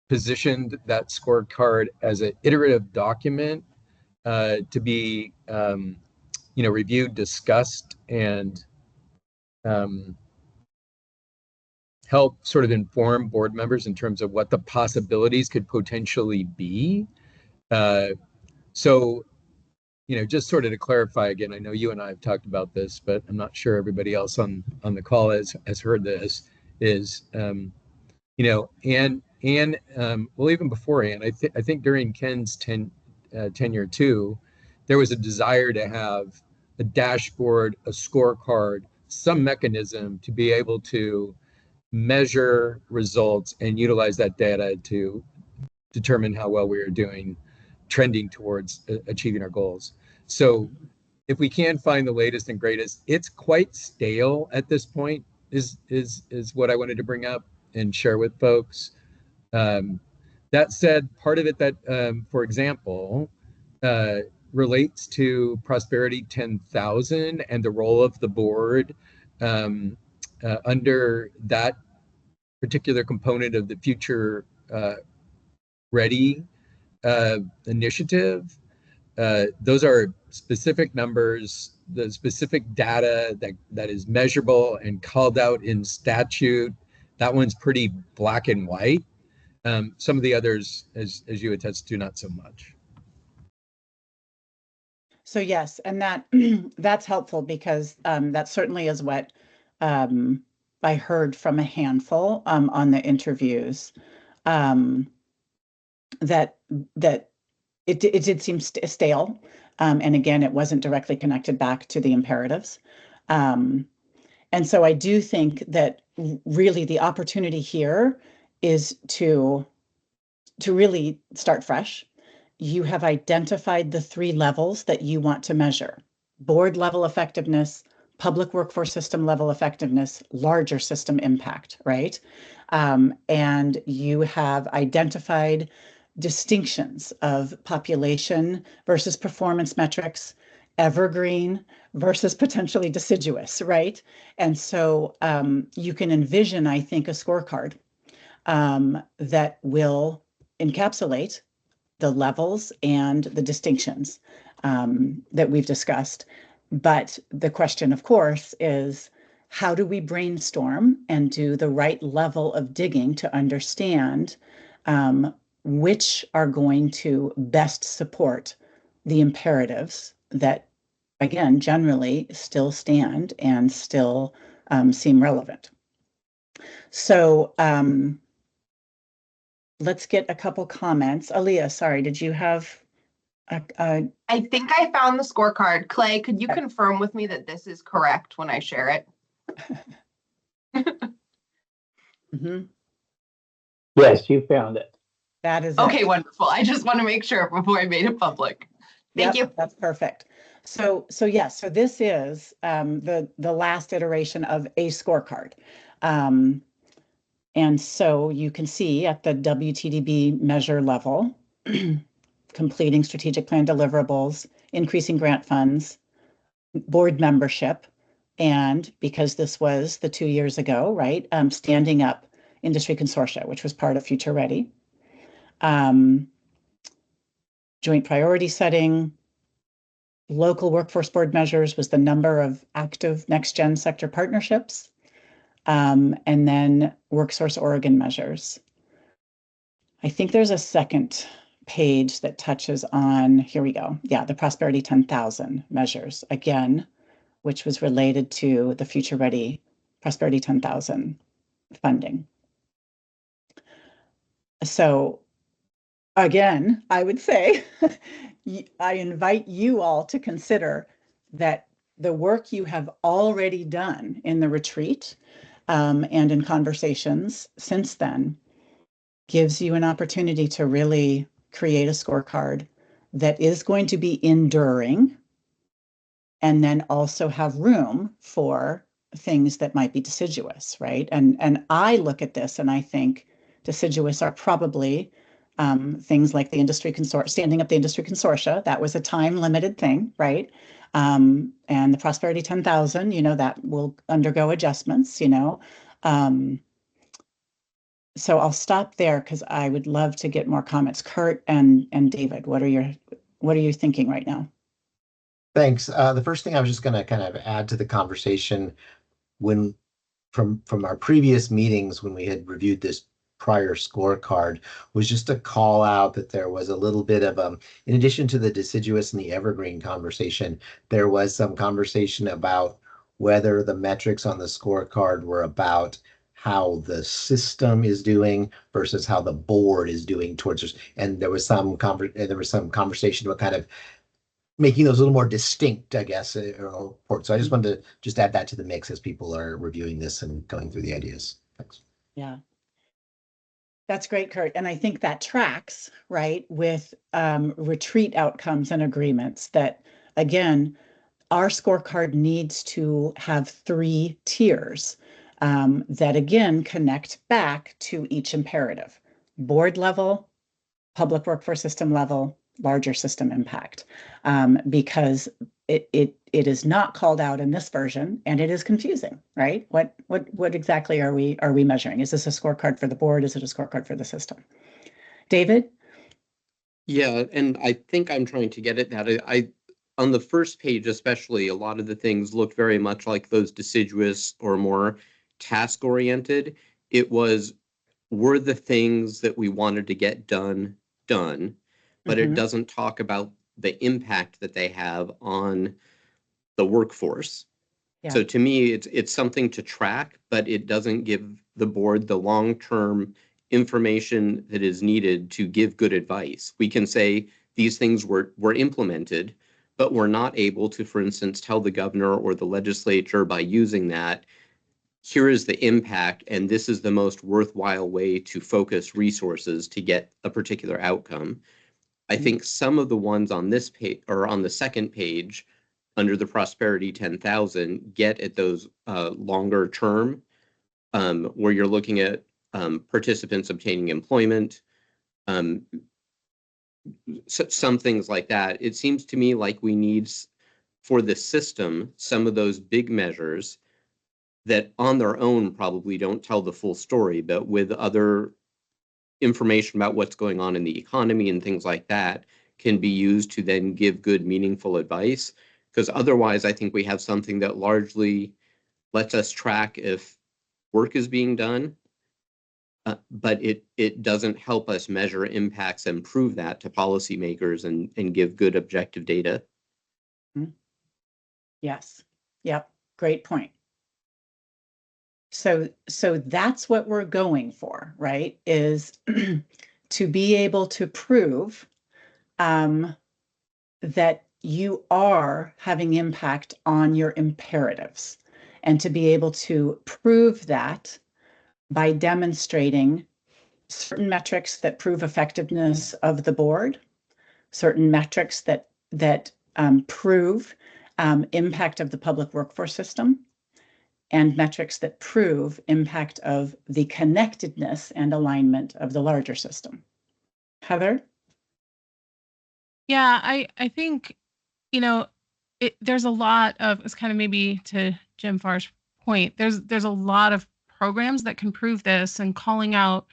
positioned that scorecard as an iterative document to be reviewed, discussed, and help sort of inform board members in terms of what the possibilities could potentially be. So, just sort of to clarify again, I know you and I have talked about this, but I'm not sure everybody else on the call has heard this, is, and well, even before Ann, I think during Ken's tenure too, there was a desire to have a dashboard, a scorecard, some mechanism to be able to measure results and utilize that data to determine how well we are doing, trending towards achieving our goals. So if we can find the latest and greatest, it's quite stale at this point, is what I wanted to bring up and share with folks. That said, part of it that, for example, relates to Prosperity 10,000 and the role of the board under that particular component of the Future Ready initiative. Those are specific numbers, the specific data that is measurable and called out in statute. That one's pretty black and white. Some of the others, as you attest to, not so much. So yes, and that's helpful because that certainly is what I heard from a handful on the interviews, that it did seem stale, and again, it wasn't directly connected back to the imperatives. And so I do think that really the opportunity here is to really start fresh. You have identified the 3 levels that you want to measure: board level effectiveness, public workforce system level effectiveness, larger system impact, right? And you have identified distinctions of population versus performance metrics, evergreen versus potentially deciduous, right? And so you can envision, I think, a scorecard that will encapsulate the levels and the distinctions that we've discussed. But the question, of course, is how do we brainstorm and do the right level of digging to understand which are going to best support the imperatives that, again, generally still stand and still seem relevant. So let's get a couple comments. Aaliyah, sorry, did you have I think I found the scorecard. Clay, could you confirm with me that this is correct when I share it? Mm-hmm. Yes, you found it. That is okay. it. Wonderful. I just want to make sure before I made it public. Thank you. That's perfect. So yes, so this is the last iteration of a scorecard. And so you can see at the WTDB measure level, completing strategic plan deliverables, increasing grant funds, board membership, and because this was the 2 years ago, right, standing up industry consortia, which was part of Future Ready. Joint priority setting, local workforce board measures was the number of active next-gen sector partnerships, and then WorkSource Oregon measures. I think there's a second page that touches on, here we go. Yeah, the Prosperity 10,000 measures, again, which was related to the Future Ready Prosperity 10,000 funding. So again, I would say, I invite you all to consider that the work you have already done in the retreat and in conversations since then gives you an opportunity to really create a scorecard that is going to be enduring and then also have room for things that might be deciduous, right? And I look at this and I think deciduous are probably things like the industry consortia, standing up the industry consortia. That was a time-limited thing, right? And the Prosperity 10,000, that will undergo adjustments, so I'll stop there because I would love to get more comments. Kurt and David, what are you thinking right now? Thanks. The first thing I was just going to kind of add to the conversation from our previous meetings when we had reviewed this prior scorecard was just to call out that there was a little bit of in addition to the deciduous and the evergreen conversation, there was some conversation about whether the metrics on the scorecard were about how the system is doing versus how the board is doing towards us. And there was some conversation about kind of making those a little more distinct, I guess. So I just wanted to just add that to the mix as people are reviewing this and going through the ideas. Thanks. Yeah. That's great, Kurt. And I think that tracks, right, with retreat outcomes and agreements that, again, our scorecard needs to have 3 tiers that, again, connect back to each imperative: board level, public workforce system level, larger system impact, because it is not called out in this version, and it is confusing, right? What exactly are we measuring? Is this a scorecard for the board? Is it a scorecard for the system? David? Yeah, and I think I'm trying to get at that. I on the first page especially, a lot of the things looked very much like those deciduous or more task-oriented. It were the things that we wanted to get done, but it doesn't talk about the impact that they have on the workforce. Yeah. So to me, it's something to track, but it doesn't give the board the long-term information that is needed to give good advice. We can say these things were implemented, but we're not able to, for instance, tell the governor or the legislature by using that, here is the impact, and this is the most worthwhile way to focus resources to get a particular outcome. I think some of the ones on this page or on the second page under the Prosperity 10,000 get at those longer term where you're looking at participants obtaining employment, some things like that. It seems to me like we need for the system some of those big measures that on their own probably don't tell the full story, but with other information about what's going on in the economy and things like that can be used to then give good, meaningful advice. Because otherwise, I think we have something that largely lets us track if work is being done, but it doesn't help us measure impacts and prove that to policymakers and give good objective data. Yes. Yep. Great point. So that's what we're going for, right? Is to be able to prove that you are having impact on your imperatives, and to be able to prove that by demonstrating certain metrics that prove effectiveness of the board, certain metrics that prove impact of the public workforce system, and metrics that prove impact of the connectedness and alignment of the larger system. Heather? Yeah, I think, you know, there's a lot of, it's kind of maybe to Jim Farr's point, there's a lot of programs that can prove this, and calling out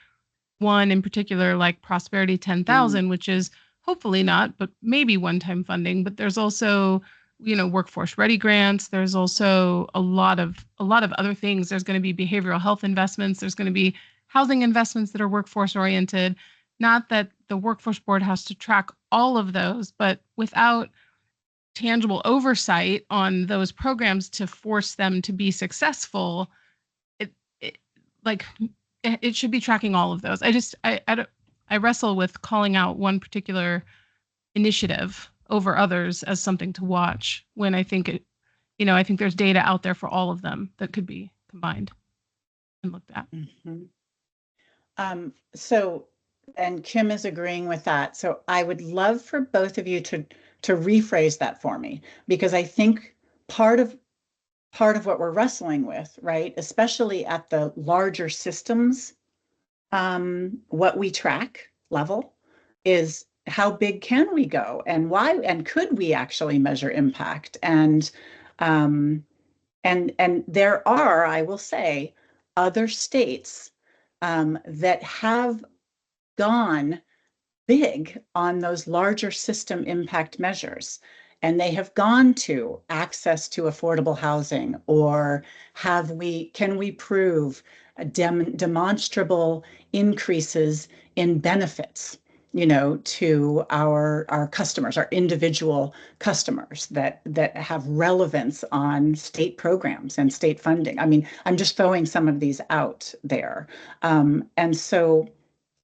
one in particular, like Prosperity 10,000, which is hopefully not, but maybe one-time funding. But there's also, you know, workforce ready grants. There's also a lot of other things. There's going to be behavioral health investments. There's going to be housing investments that are workforce oriented. Not that the workforce board has to track all of those, but without tangible oversight on those programs to force them to be successful, it should be tracking all of those. I wrestle with calling out one particular initiative over others as something to watch, when I think I think there's data out there for all of them that could be combined and looked at. So, and Kim is agreeing with that. So I would love for both of you to rephrase that for me, because I think part of what we're wrestling with, right, especially at the larger systems, what we track level, is how big can we go, and why, and could we actually measure impact? And there are, I will say, other states that have gone big on those larger system impact measures. And they have gone to access to affordable housing, or can we prove demonstrable increases in benefits, to our customers, our individual customers that have relevance on state programs and state funding. I mean, I'm just throwing some of these out there. And so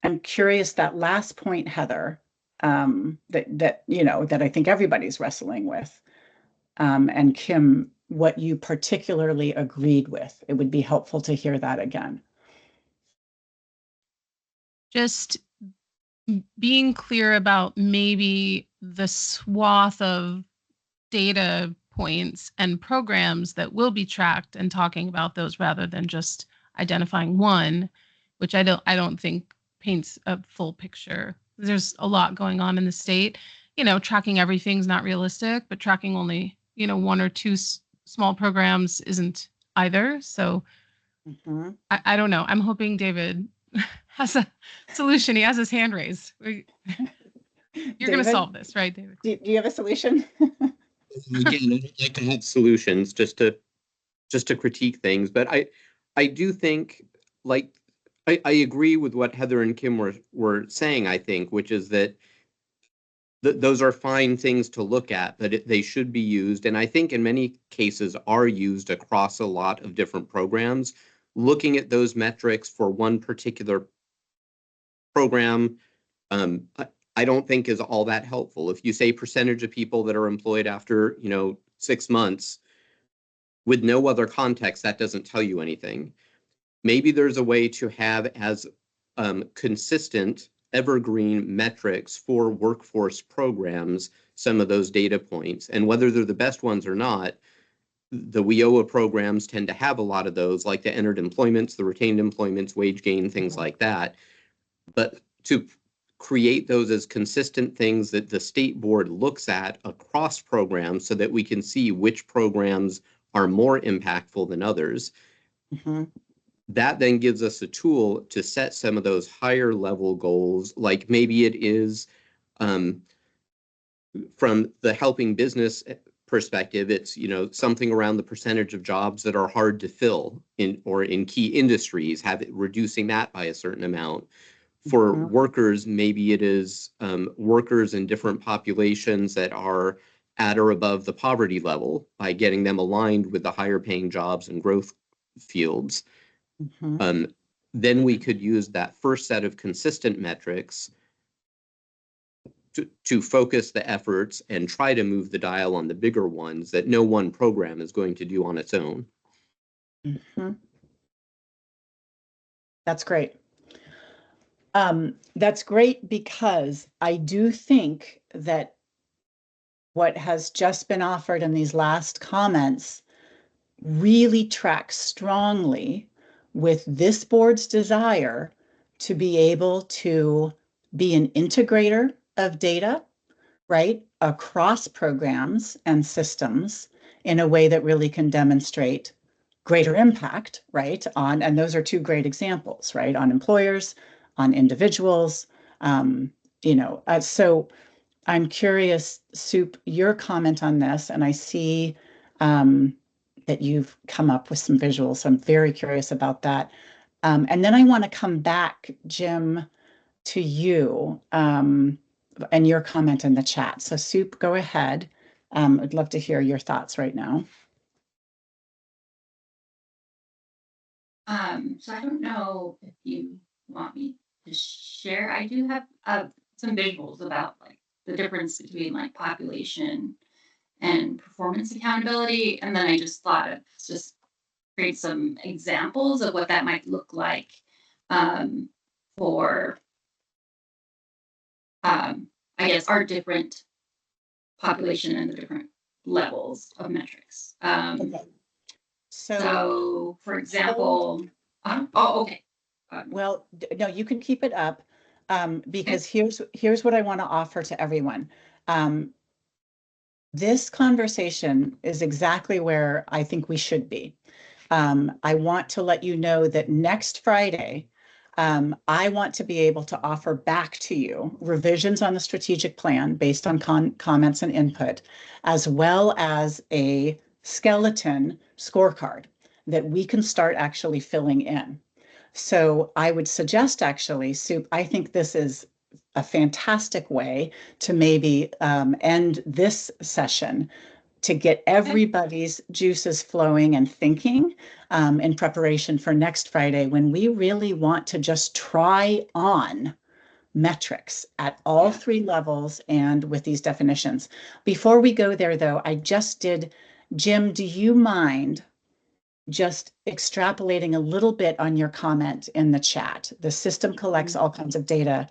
I'm curious, that last point, Heather, that I think everybody's wrestling with, and Kim, what you particularly agreed with. It would be helpful to hear that again. Just being clear about maybe the swath of data points and programs that will be tracked, and talking about those rather than just identifying one, which I don't think paints a full picture. There's a lot going on in the state. Tracking everything's not realistic, but tracking only, one or two small programs isn't either. So I don't know. I'm hoping David has a solution. He has his hand raised. You're going to solve this, right, David? Do you have a solution? Again, I'd like to have solutions just to critique things, but I do think, like, I agree with what Heather and Kim were saying, I think, which is that those are fine things to look at, that they should be used, and I think in many cases are used across a lot of different programs. Looking at those metrics for one particular program, I don't think is all that helpful. If you say percentage of people that are employed after 6 months, with no other context, that doesn't tell you anything. Maybe there's a way to have as consistent evergreen metrics for workforce programs, some of those data points, and whether they're the best ones or not. The WIOA programs tend to have a lot of those, like the entered employments, the retained employments, wage gain, things like that. But to create those as consistent things that the state board looks at across programs, so that we can see which programs are more impactful than others. That then gives us a tool to set some of those higher level goals, like maybe it is from the helping business perspective, it's something around the percentage of jobs that are hard to fill in key industries, reducing that by a certain amount. For workers, maybe it is workers in different populations that are at or above the poverty level, by getting them aligned with the higher paying jobs and growth fields. Then we could use that first set of consistent metrics to focus the efforts and try to move the dial on the bigger ones that no one program is going to do on its own. That's great. That's great, because I do think that what has just been offered in these last comments really tracks strongly with this board's desire to be able to be an integrator of data, right, across programs and systems in a way that really can demonstrate greater impact, right, on, and those are two great examples, right, on employers, on individuals, so I'm curious, Soup, your comment on this, and I see that you've come up with some visuals, so I'm very curious about that. And then I want to come back, Jim, to you and your comment in the chat. So Soup, go ahead. I'd love to hear your thoughts right now. So I don't know if you want me to share. I do have some visuals about like the difference between like population and performance accountability. And then I just thought of just create some examples of what that might look like for, I guess, our different population and the different levels of metrics. Okay. So, for example, okay. Well, no, you can keep it up because here's what I want to offer to everyone. This conversation is exactly where I think we should be. I want to let you know that next Friday, I want to be able to offer back to you revisions on the strategic plan based on comments and input, as well as a skeleton scorecard that we can start actually filling in. So I would suggest actually, Soup, I think this is a fantastic way to maybe end this session to get everybody's juices flowing and thinking in preparation for next Friday when we really want to just try on metrics at all three levels and with these definitions. Before we go there though, Jim, do you mind just extrapolating a little bit on your comment in the chat? The system collects all kinds of data.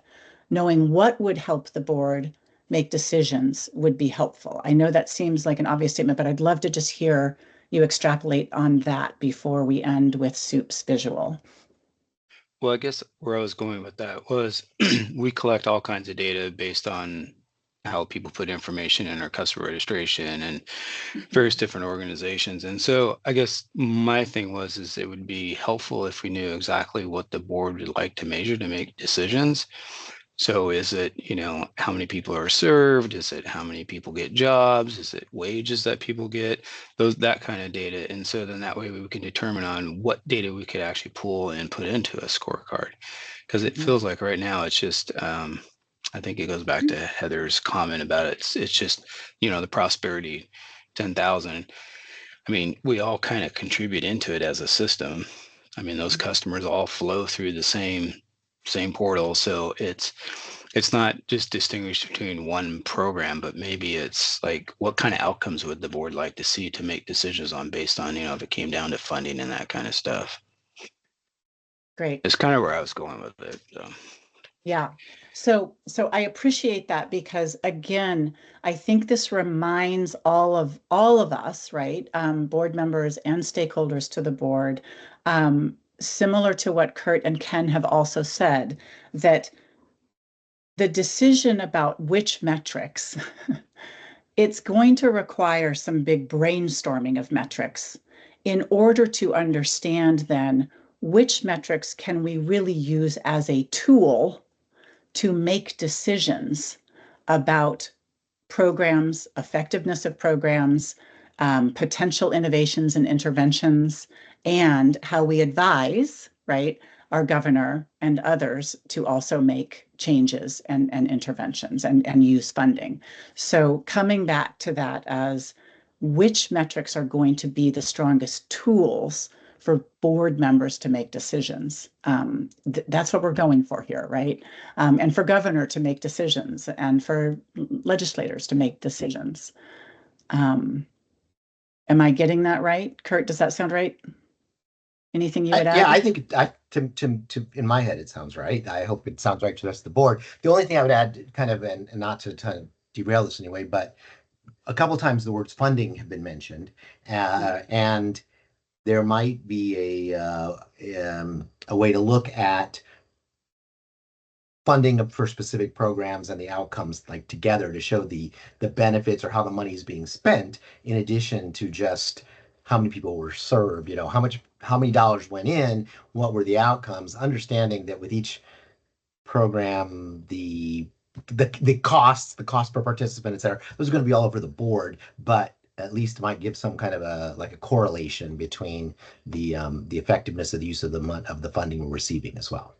Knowing what would help the board make decisions would be helpful. I know that seems like an obvious statement, but I'd love to just hear you extrapolate on that before we end with Soup's visual. Well, I guess where I was going with that was we collect all kinds of data based on how people put information in our customer registration and various different organizations. And so I guess my thing is it would be helpful if we knew exactly what the board would like to measure to make decisions. So is it, how many people are served? Is it how many people get jobs? Is it wages that people get? That kind of data. And so then that way we can determine on what data we could actually pull and put into a scorecard. Because it feels like right now it's just, I think it goes back to Heather's comment about it. It's just, the prosperity 10,000. I mean, we all kind of contribute into it as a system. I mean, those customers all flow through the same portal. So it's not just distinguished between one program, but maybe it's like, what kind of outcomes would the board like to see to make decisions on based on, if it came down to funding and that kind of stuff. Great. It's kind of where I was going with it. So. Yeah. So I appreciate that because again, I think this reminds all of us, right? Board members and stakeholders to the board, similar to what Kurt and Ken have also said, that the decision about which metrics, it's going to require some big brainstorming of metrics in order to understand then which metrics can we really use as a tool to make decisions about programs, effectiveness of programs, potential innovations and interventions, and how we advise, right, our governor and others to also make changes and interventions and use funding. So coming back to that as which metrics are going to be the strongest tools for board members to make decisions. That's what we're going for here, right? And for governor to make decisions and for legislators to make decisions. Am I getting that right? Kurt, does that sound right? Anything you would add? Yeah, I think in my head, it sounds right. I hope it sounds right to the rest of the board. The only thing I would add kind of, and not to kind of derail this anyway, but a couple of times the words funding have been mentioned. And there might be a way to look at funding for specific programs and the outcomes like together to show the benefits or how the money is being spent, in addition to just how many people were served, how many dollars went in, what were the outcomes, understanding that with each program, the cost per participant, et cetera, those are going to be all over the board, but at least might give some kind of a correlation between the effectiveness of the use of the funding we're receiving as well.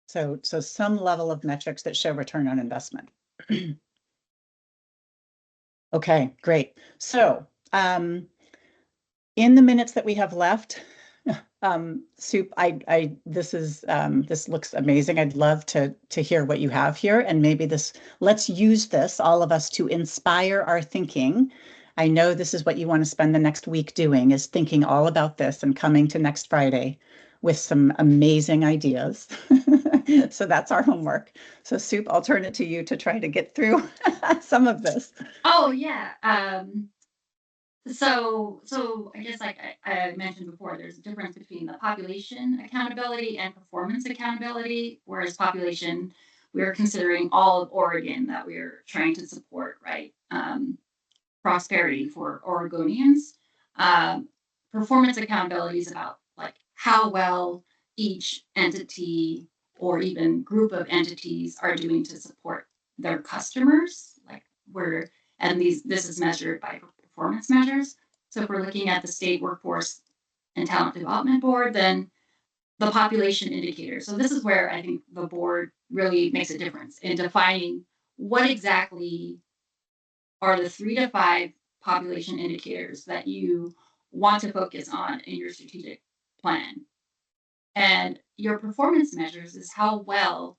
So some level of metrics that show return on investment. Okay, great. So in the minutes that we have left, Soup, this looks amazing. I'd love to hear what you have here, and maybe let's use this, all of us, to inspire our thinking. I know this is what you want to spend the next week doing, is thinking all about this and coming to next Friday with some amazing ideas. So that's our homework. So Soup, I'll turn it to you to try to get through some of this. Oh yeah. So I guess like I mentioned before, there's a difference between the population accountability and performance accountability. Whereas population, we're considering all of Oregon that we're trying to support, right? Prosperity for Oregonians. Performance accountability is about like how well each entity or even group of entities are doing to support their customers. This is measured by performance measures. So if we're looking at the State Workforce and Talent Development Board, then the population indicator. So this is where I think the board really makes a difference in defining what exactly are the 3 to 5 population indicators that you want to focus on in your strategic plan. And your performance measures is how well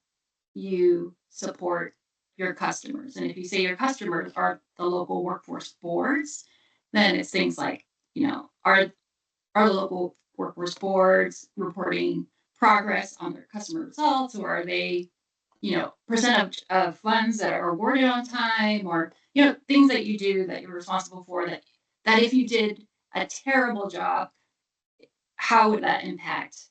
you support your customers. And if you say your customers are the local workforce boards, then it's things like, are the local workforce boards reporting progress on their customer results, or are they, percent of funds that are awarded on time, or, things that you do that you're responsible for that if you did a terrible job, how would that impact,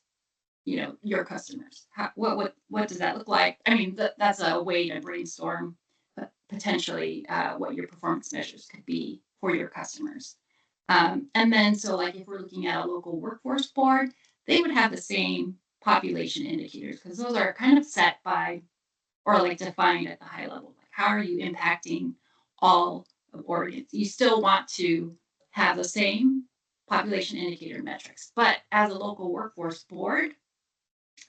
your customers? What does that look like? I mean, that's a way to brainstorm potentially what your performance measures could be for your customers. And then, so like if we're looking at a local workforce board, they would have the same population indicators, because those are kind of set by, or like defined at the high level. Like, how are you impacting all of Oregon? You still want to have the same population indicator metrics, but as a local workforce board,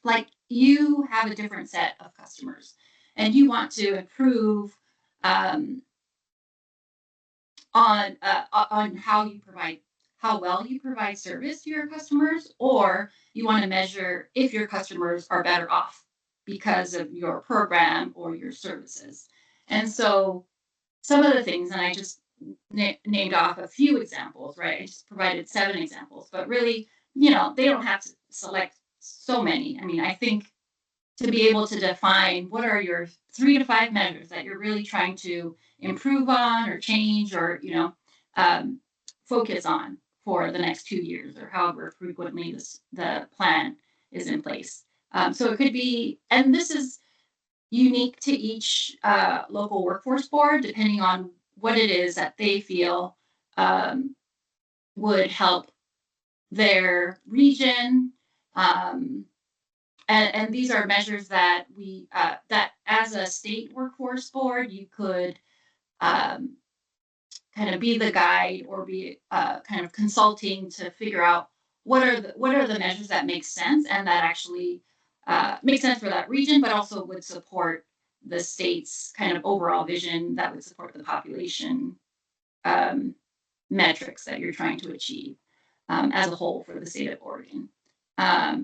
like you have a different set of customers and you want to improve on how well you provide service to your customers, or you want to measure if your customers are better off because of your program or your services. And so some of the things, and I just named off a few examples, right? I just provided 7 examples, but really, they don't have to select so many. I mean, I think to be able to define what are your 3 to 5 measures that you're really trying to improve on or change or, focus on for the next 2 years or however frequently the plan is in place. So it could be, and this is unique to each local workforce board, depending on what it is that they feel would help their region. And these are measures that that as a state workforce board, you could kind of be the guide or be kind of consulting to figure out what are the measures that make sense and that actually make sense for that region, but also would support the state's kind of overall vision that would support the population metrics that you're trying to achieve as a whole for the state of Oregon.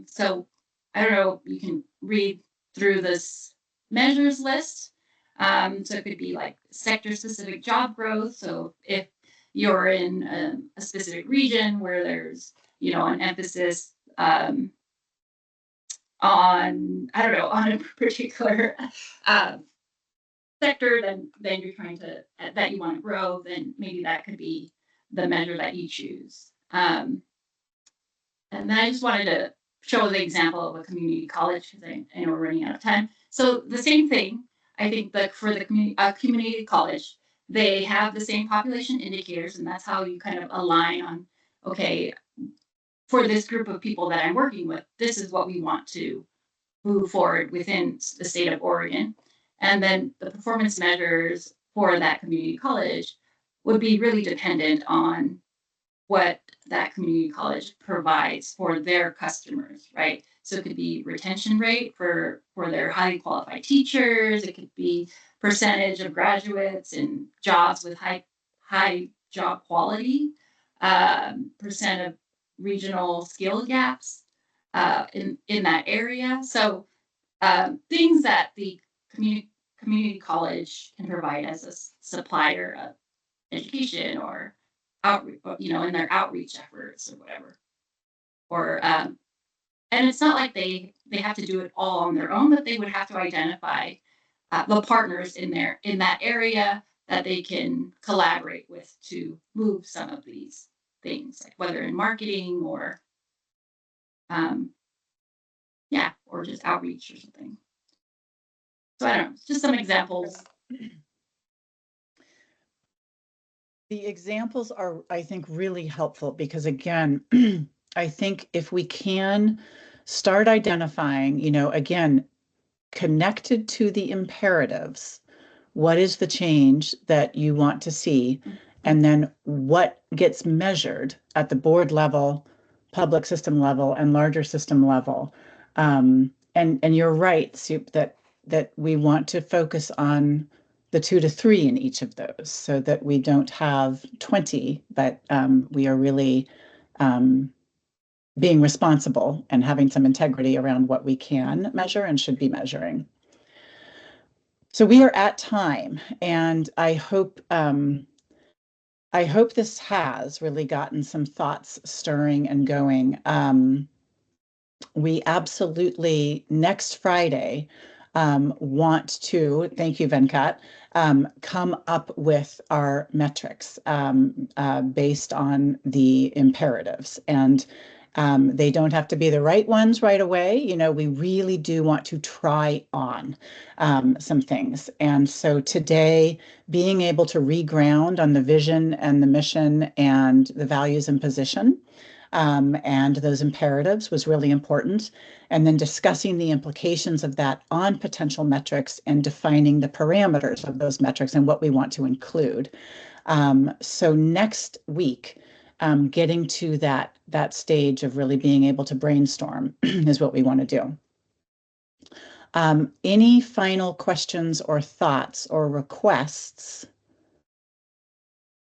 So I don't know, you can read through this measures list. So it could be like sector-specific job growth. So if you're in a specific region where there's, an emphasis on, I don't know, on a particular sector, then you're trying to, that you want to grow, then maybe that could be the measure that you choose. And then I just wanted to show the example of a community college because I know we're running out of time. So the same thing, I think that for the community college, they have the same population indicators, and that's how you kind of align on, okay, for this group of people that I'm working with, this is what we want to move forward within the state of Oregon. And then the performance measures for that community college would be really dependent on what that community college provides for their customers, right? So it could be retention rate for their highly qualified teachers. It could be percentage of graduates and jobs with high job quality, percent of regional skill gaps in that area. So things that the community college can provide as a supplier of education or outreach, in their outreach efforts or whatever. Or and it's not like they have to do it all on their own, but they would have to identify the partners in that area that they can collaborate with to move some of these things, like whether in marketing or or just outreach or something. So I don't know, just some examples. The examples are, I think, really helpful because, again, I think if we can start identifying, again, connected to the imperatives, what is the change that you want to see? And then what gets measured at the board level, public system level, and larger system level. And you're right, Soup, that we want to focus on the 2 to 3 in each of those so that we don't have 20, but we are really being responsible and having some integrity around what we can measure and should be measuring. So we are at time, and I hope this has really gotten some thoughts stirring and going. We absolutely next Friday want to, thank you, Venkat, come up with our metrics based on the imperatives. And they don't have to be the right ones right away. We really do want to try on some things. And so today, being able to reground on the vision and the mission and the values and position and those imperatives was really important. And then discussing the implications of that on potential metrics and defining the parameters of those metrics and what we want to include. So next week, getting to that stage of really being able to brainstorm is what we want to do. Any final questions or thoughts or requests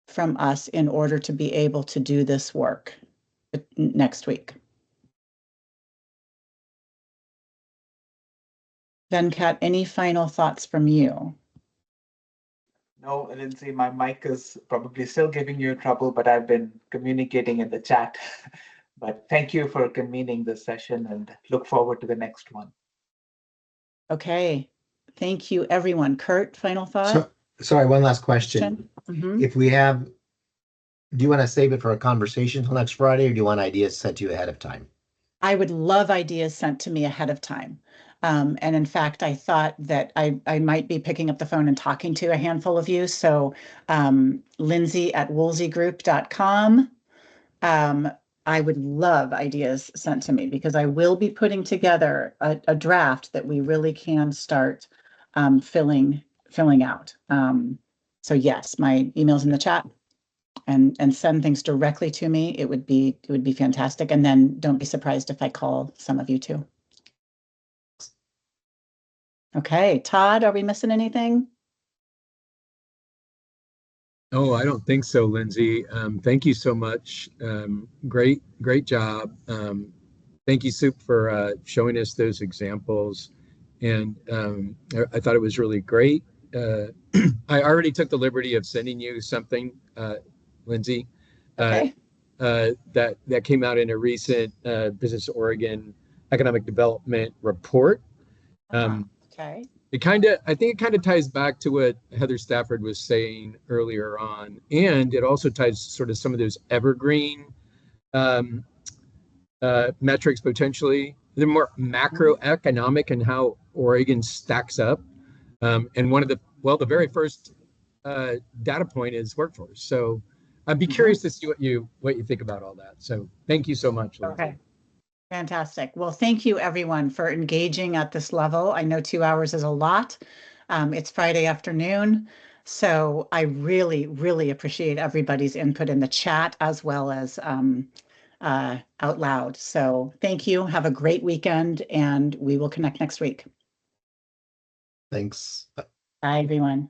from us in order to be able to do this work next week? Venkat, any final thoughts from you? No, Lindsay, my mic is probably still giving you trouble, but I've been communicating in the chat. But thank you for convening this session and look forward to the next one. Okay. Thank you, everyone. Kurt, final thought? Sorry, one last question. Mm-hmm. If we have, do you want to save it for a conversation till next Friday, or do you want ideas sent to you ahead of time? I would love ideas sent to me ahead of time. And in fact, I thought that I might be picking up the phone and talking to a handful of you. So Lindsay@woolseygroup.com. I would love ideas sent to me because I will be putting together a draft that we really can start filling out. So yes, my email's in the chat. And send things directly to me. It would be fantastic. And then don't be surprised if I call some of you too. Okay, Todd, are we missing anything? Oh, I don't think so, Lindsay. Thank you so much. Great job. Thank you, Soup, for showing us those examples. And I thought it was really great. I already took the liberty of sending you something, Lindsay, okay. That came out in a recent Business Oregon Economic Development report. Okay. I think it kind of ties back to what Heather Stafford was saying earlier on, and it also ties sort of some of those evergreen metrics potentially. They're more macroeconomic and how Oregon stacks up. And one of the very first data point is workforce. So I'd be curious to see what you think about all that. So thank you so much, Lindsay. Okay. Fantastic. Well, thank you everyone for engaging at this level. I know 2 hours is a lot. It's Friday afternoon. So I really, really appreciate everybody's input in the chat as well as out loud. So thank you. Have a great weekend and we will connect next week. Thanks. Bye, everyone.